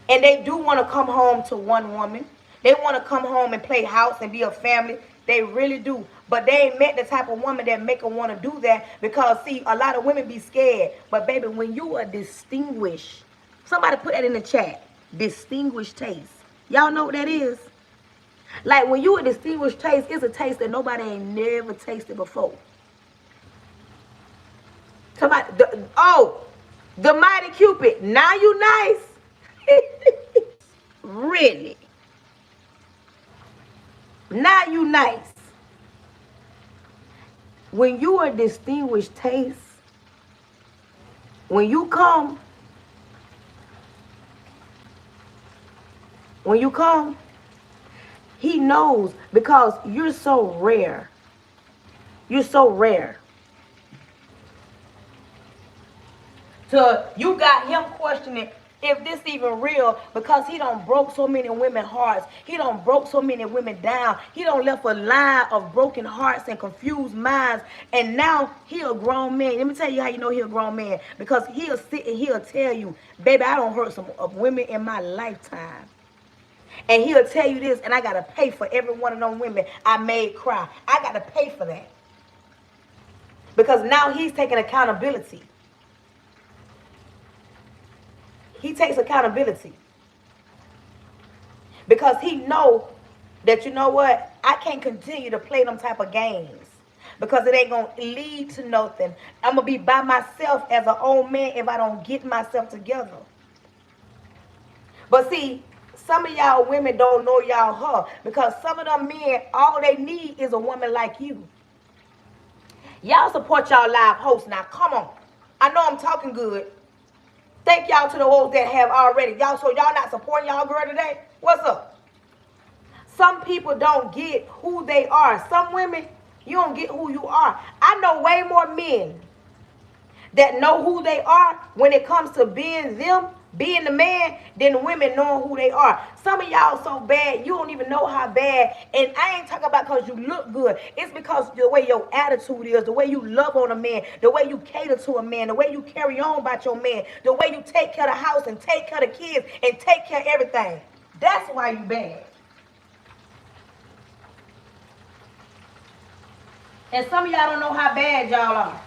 S1: And they do want to come home to one woman. They want to come home and play house and be a family. They really do. But they ain't met the type of woman that make them want to do that. Because, see, a lot of women be scared. But, baby, when you are distinguished, somebody put that in the chat. Distinguished taste. Y'all know what that is? Like, when you a distinguished taste, it's a taste that nobody ain't never tasted before. Somebody, the Mighty Cupid. Now you nice. Really? Now you nice. When you a distinguished taste, when you come, he knows, because you're so rare. You're so rare. So you got him questioning if this even real, because he done broke so many women's hearts. He done broke so many women down. He done left a line of broken hearts and confused minds. And now he a grown man. Let me tell you how you know he a grown man. Because he'll sit and he'll tell you, baby, I done hurt some of women in my lifetime. And he'll tell you this, and I got to pay for every one of them women I made cry. I got to pay for that. Because now he's taking accountability. He takes accountability. Because he know that, you know what, I can't continue to play them type of games. Because it ain't going to lead to nothing. I'm going to be by myself as an old man if I don't get myself together. But see, some of y'all women don't know y'all her. Because some of them men, all they need is a woman like you. Y'all support y'all live hosts. Now, come on. I know I'm talking good. Thank y'all to the ones that have already. Y'all, so y'all not supporting y'all girl today? What's up? Some people don't get who they are. Some women, you don't get who you are. I know way more men that know who they are when it comes to being them, being the man, than women knowing who they are. Some of y'all so bad, you don't even know how bad. And I ain't talking about because you look good. It's because the way your attitude is, the way you love on a man, the way you cater to a man, the way you carry on about your man, the way you take care of the house and take care of the kids and take care of everything. That's why you bad. And some of y'all don't know how bad y'all are.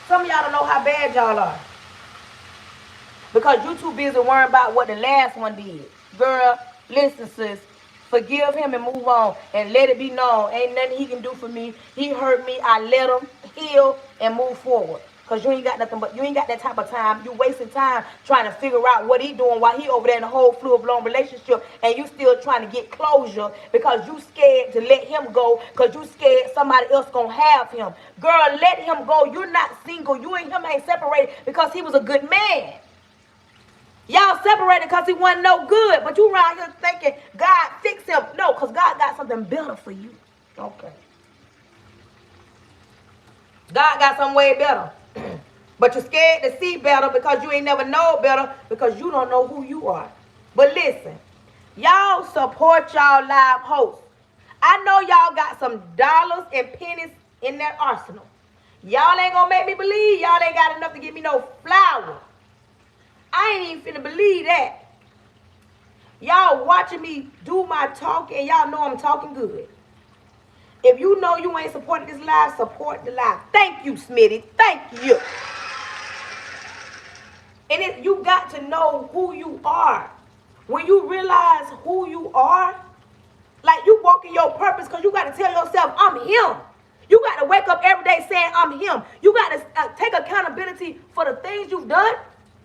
S1: Some of y'all don't know how bad y'all are. Because you too busy worrying about what the last one did. Girl, listen, sis. Forgive him and move on. And let it be known. Ain't nothing he can do for me. He hurt me. I let him heal and move forward. Because you ain't got nothing but, you ain't got that type of time. You wasting time trying to figure out what he doing while he over there in a whole full-blown relationship, and you still trying to get closure because you scared to let him go because you scared somebody else gonna have him. Girl, let him go. You're not single. You and him ain't separated because he was a good man. Y'all separated because he wasn't no good, but you around here thinking God fix him. No, because God got something better for you. Okay. God got something way better. But you're scared to see better because you ain't never know better because you don't know who you are. But listen, y'all support y'all live hosts. I know y'all got some dollars and pennies in that arsenal. Y'all ain't gonna make me believe y'all ain't got enough to give me no flour. I ain't even finna believe that. Y'all watching me do my talking and y'all know I'm talking good. If you know you ain't supporting this live, support the live. Thank you, Smitty. Thank you. And you got to know who you are. When you realize who you are, like you walk in your purpose, because you got to tell yourself, I'm him. You got to wake up every day saying, I'm him. You got to take accountability for the things you've done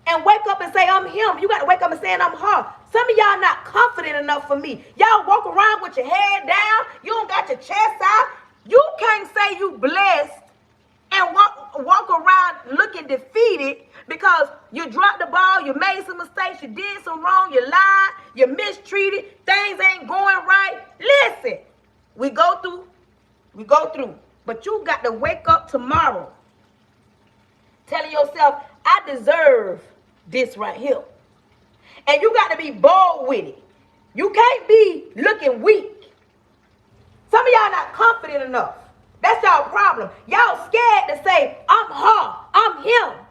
S1: and wake up and say, I'm him. You got to wake up and say, I'm her. Some of y'all not confident enough for me. Y'all walk around with your head down. You don't got your chest out. You can't say you blessed and walk around looking defeated because you dropped the ball, you made some mistakes, you did some wrong, you lied, you mistreated, things ain't going right. Listen, we go through. But you got to wake up tomorrow telling yourself, I deserve this right here. And you got to be bold with it. You can't be looking weak. Some of y'all not confident enough. That's y'all problem. Y'all scared to say, I'm her, I'm him.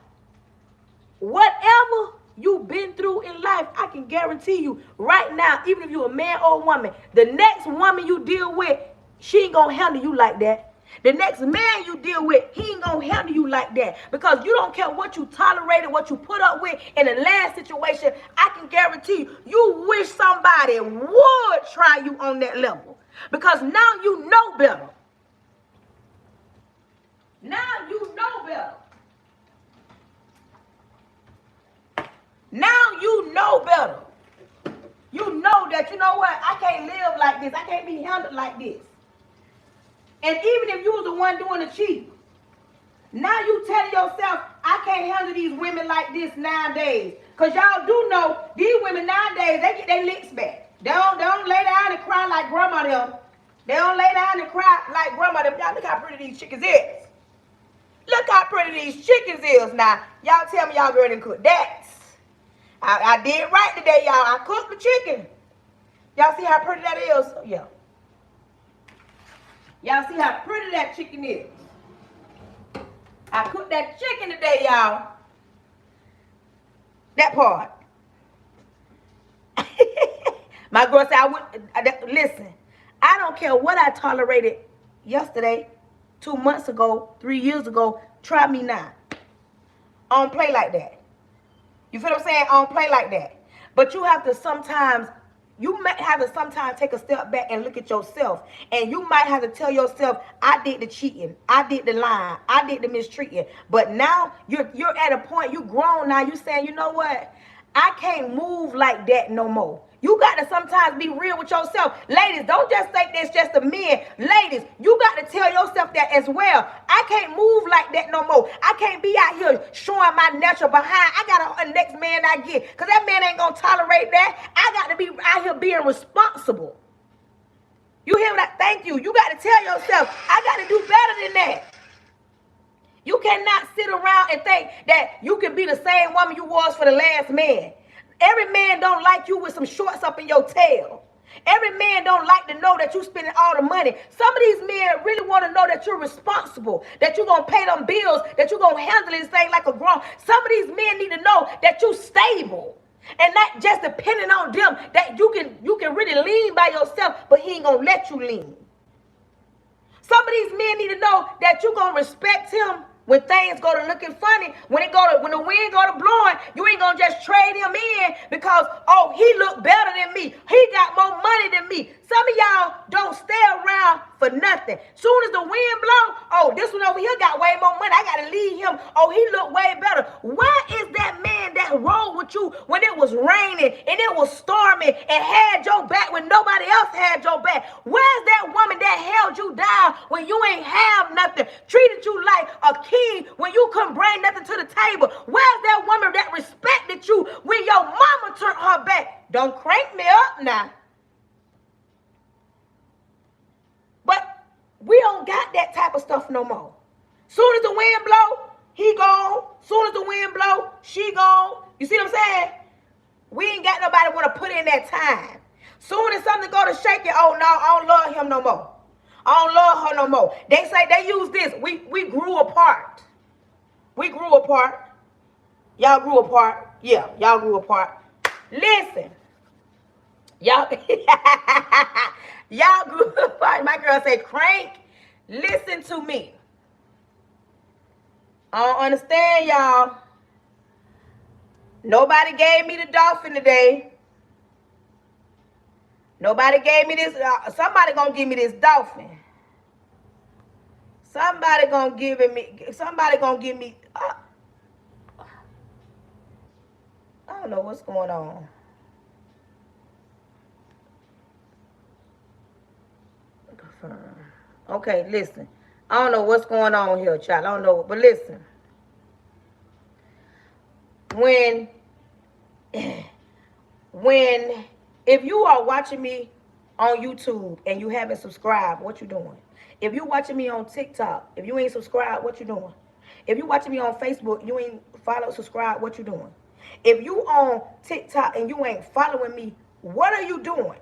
S1: Whatever you've been through in life, I can guarantee you right now, even if you're a man or a woman, the next woman you deal with, she ain't gonna handle you like that. The next man you deal with, he ain't gonna handle you like that. Because you don't care what you tolerated, what you put up with in the last situation. I can guarantee you, you wish somebody would try you on that level. Because now you know better. Now you know better. Now you know better. You know that, you know what, I can't live like this. I can't be handled like this. And even if you was the one doing the cheating, now you tell yourself, I can't handle these women like this nowadays. Because y'all do know, these women nowadays, they get their licks back. They don't lay down and cry like grandma them. They don't lay down and cry like grandma them. Y'all look how pretty these chickens is. Look how pretty these chickens is now. Y'all tell me y'all girl didn't cook that. I did right today, y'all. I cooked the chicken. Y'all see how pretty that is? Yeah. Y'all see how pretty that chicken is? I cooked that chicken today, y'all. That part. My girl said, listen, I don't care what I tolerated yesterday, 2 months ago, 3 years ago. Try me now. I don't play like that. You feel what I'm saying? I don't play like that. But you have to sometimes, take a step back and look at yourself. And you might have to tell yourself, I did the cheating. I did the lying. I did the mistreating. But now you're at a point, you grown now. You saying, you know what? I can't move like that no more. You got to sometimes be real with yourself. Ladies, don't just think that's just the men. Ladies, you got to tell yourself that as well. I can't move like that no more. I can't be out here showing my natural behind. I got a next man I get. Because that man ain't going to tolerate that. I got to be out here being responsible. You hear that? Thank you. You got to tell yourself, I got to do better than that. You cannot sit around and think that you can be the same woman you was for the last man. Every man don't like you with some shorts up in your tail. Every man don't like to know that you spending all the money. Some of these men really want to know that you're responsible, that you're going to pay them bills, that you're going to handle this thing like a grown. Some of these men need to know that you're stable and not just depending on them, that you can really lean by yourself, but he ain't going to let you lean. Some of these men need to know that you're going to respect him when things go to looking funny, when the wind go to blowing, you ain't gonna just trade him in because, oh, he look better than me. He got more money than me. Some of y'all don't stay around for nothing. Soon as the wind blow, oh, this one over here got way more money. I gotta leave him. Oh, he look way better. Where is that man that rolled with you when it was raining and it was storming and had your back when nobody else had your back? Where's that woman that held you down when you ain't have nothing, treated you like a king when you couldn't bring nothing to the table? Where's that woman that respected you when your mama turned her back? Don't crank me up now. But we don't got that type of stuff no more. Soon as the wind blow, he gone. Soon as the wind blow, she gone. You see what I'm saying? We ain't got nobody want to put in that time. Soon as something go to shake it, oh no, I don't love him no more. I don't love her no more. They say they use this. We grew apart. We grew apart. Y'all grew apart. Yeah, y'all grew apart. Listen. Y'all, y'all grew apart. My girl say, Crank, listen to me. I don't understand, y'all. Nobody gave me the dolphin today. Nobody gave me this. Somebody gonna give me this dolphin. Somebody gonna give me. Somebody gonna give me. I don't know what's going on. Okay, listen. I don't know what's going on here, child. I don't know, but listen. When if you are watching me on YouTube and you haven't subscribed, what you doing? If you watching me on TikTok, if you ain't subscribed, what you doing? If you watching me on Facebook, you ain't follow, subscribe, what you doing? If you on TikTok and you ain't following me, what are you doing?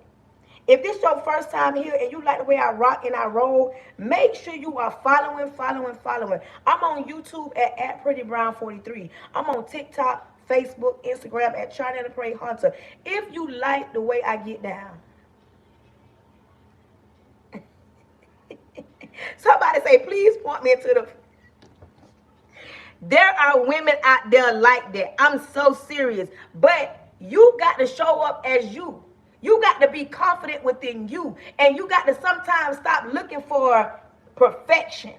S1: If this your first time here and you like the way I rock and I roll, make sure you are following. I'm on YouTube at PrettyBrown43. I'm on TikTok, Facebook, Instagram at Charnetta Pray Hunter. If you like the way I get down. Somebody say, please point me into the... There are women out there like that. I'm so serious. But you got to show up as you. You got to be confident within you. And you got to sometimes stop looking for perfection.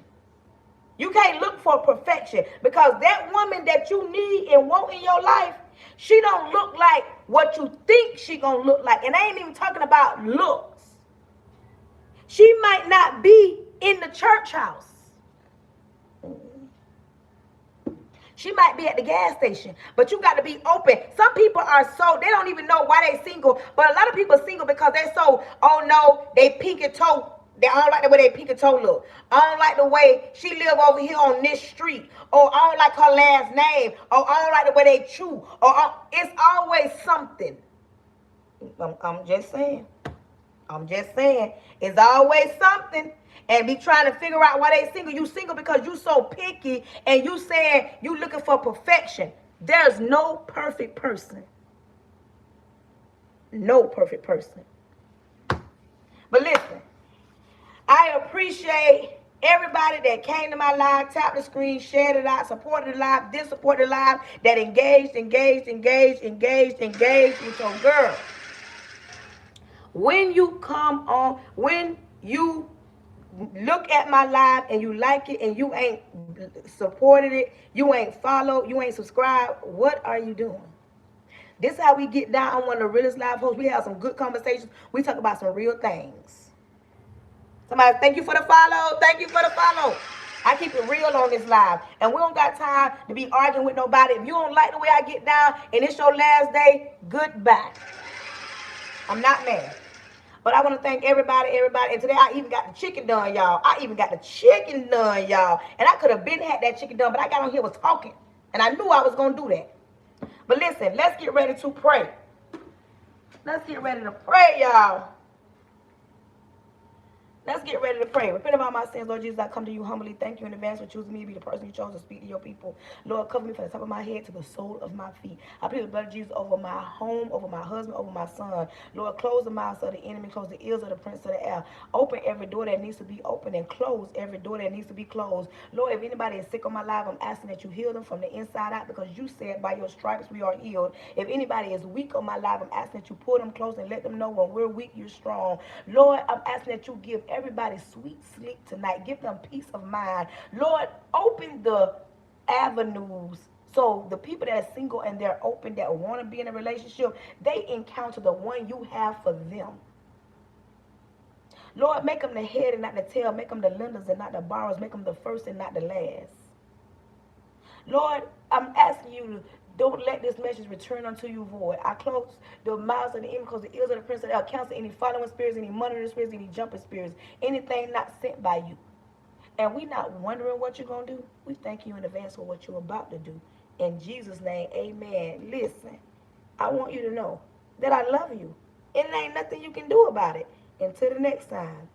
S1: You can't look for perfection. Because that woman that you need and want in your life, she don't look like what you think she gonna look like. And I ain't even talking about looks. She might not be in the church house. She might be at the gas station, but you got to be open. Some people are so, they don't even know why they single, but a lot of people are single because they're so, oh no, they pinky toe. I don't like the way they pinky toe look. I don't like the way she live over here on this street. Or I don't like her last name. Or I don't like the way they chew. Or it's always something. I'm just saying. It's always something. And be trying to figure out why they single. You single because you so picky and you saying you looking for perfection. There's no perfect person. No perfect person. But listen, I appreciate everybody that came to my live, tapped the screen, shared it out, supported the live, didn't support the live, that engaged with your girl. When you come on, when you look at my live and you like it and you ain't supported it, you ain't followed, you ain't subscribed, what are you doing? This is how we get down on one of the realest live hosts. We have some good conversations. We talk about some real things. Somebody, thank you for the follow. Thank you for the follow. I keep it real on this live. And we don't got time to be arguing with nobody. If you don't like the way I get down and it's your last day, goodbye. I'm not mad. But I want to thank everybody. And today I even got the chicken done, y'all. And I could have been had that chicken done, but I got on here was talking. And I knew I was going to do that. But listen, let's get ready to pray. Let's get ready to pray, y'all. Let's get ready to pray. Repent of all my sins, Lord Jesus. I come to you humbly. Thank you in advance for choosing me to be the person you chose to speak to your people. Lord, cover me from the top of my head to the sole of my feet. I plead the blood of Jesus over my home, over my husband, over my son. Lord, close the mouths of the enemy, close the ears of the prince of the air. Open every door that needs to be opened and close every door that needs to be closed. Lord, if anybody is sick on my life, I'm asking that you heal them from the inside out because you said by your stripes we are healed. If anybody is weak on my life, I'm asking that you pull them close and let them know when we're weak, you're strong. Lord, I'm asking that you give everybody sweet sleep tonight. Give them peace of mind. Lord, open the avenues so the people that are single and they're open, that want to be in a relationship, they encounter the one you have for them. Lord, make them the head and not the tail. Make them the lenders and not the borrowers. Make them the first and not the last. Lord, I'm asking you to don't let this message return unto you void. I close the mouths of the enemy, close the ears of the prince of the air. Cancel any following spirits, any monitoring spirits, any jumping spirits, anything not sent by you. And we not wondering what you're going to do. We thank you in advance for what you're about to do. In Jesus' name, amen. Listen, I want you to know that I love you. And it ain't nothing you can do about it. Until the next time.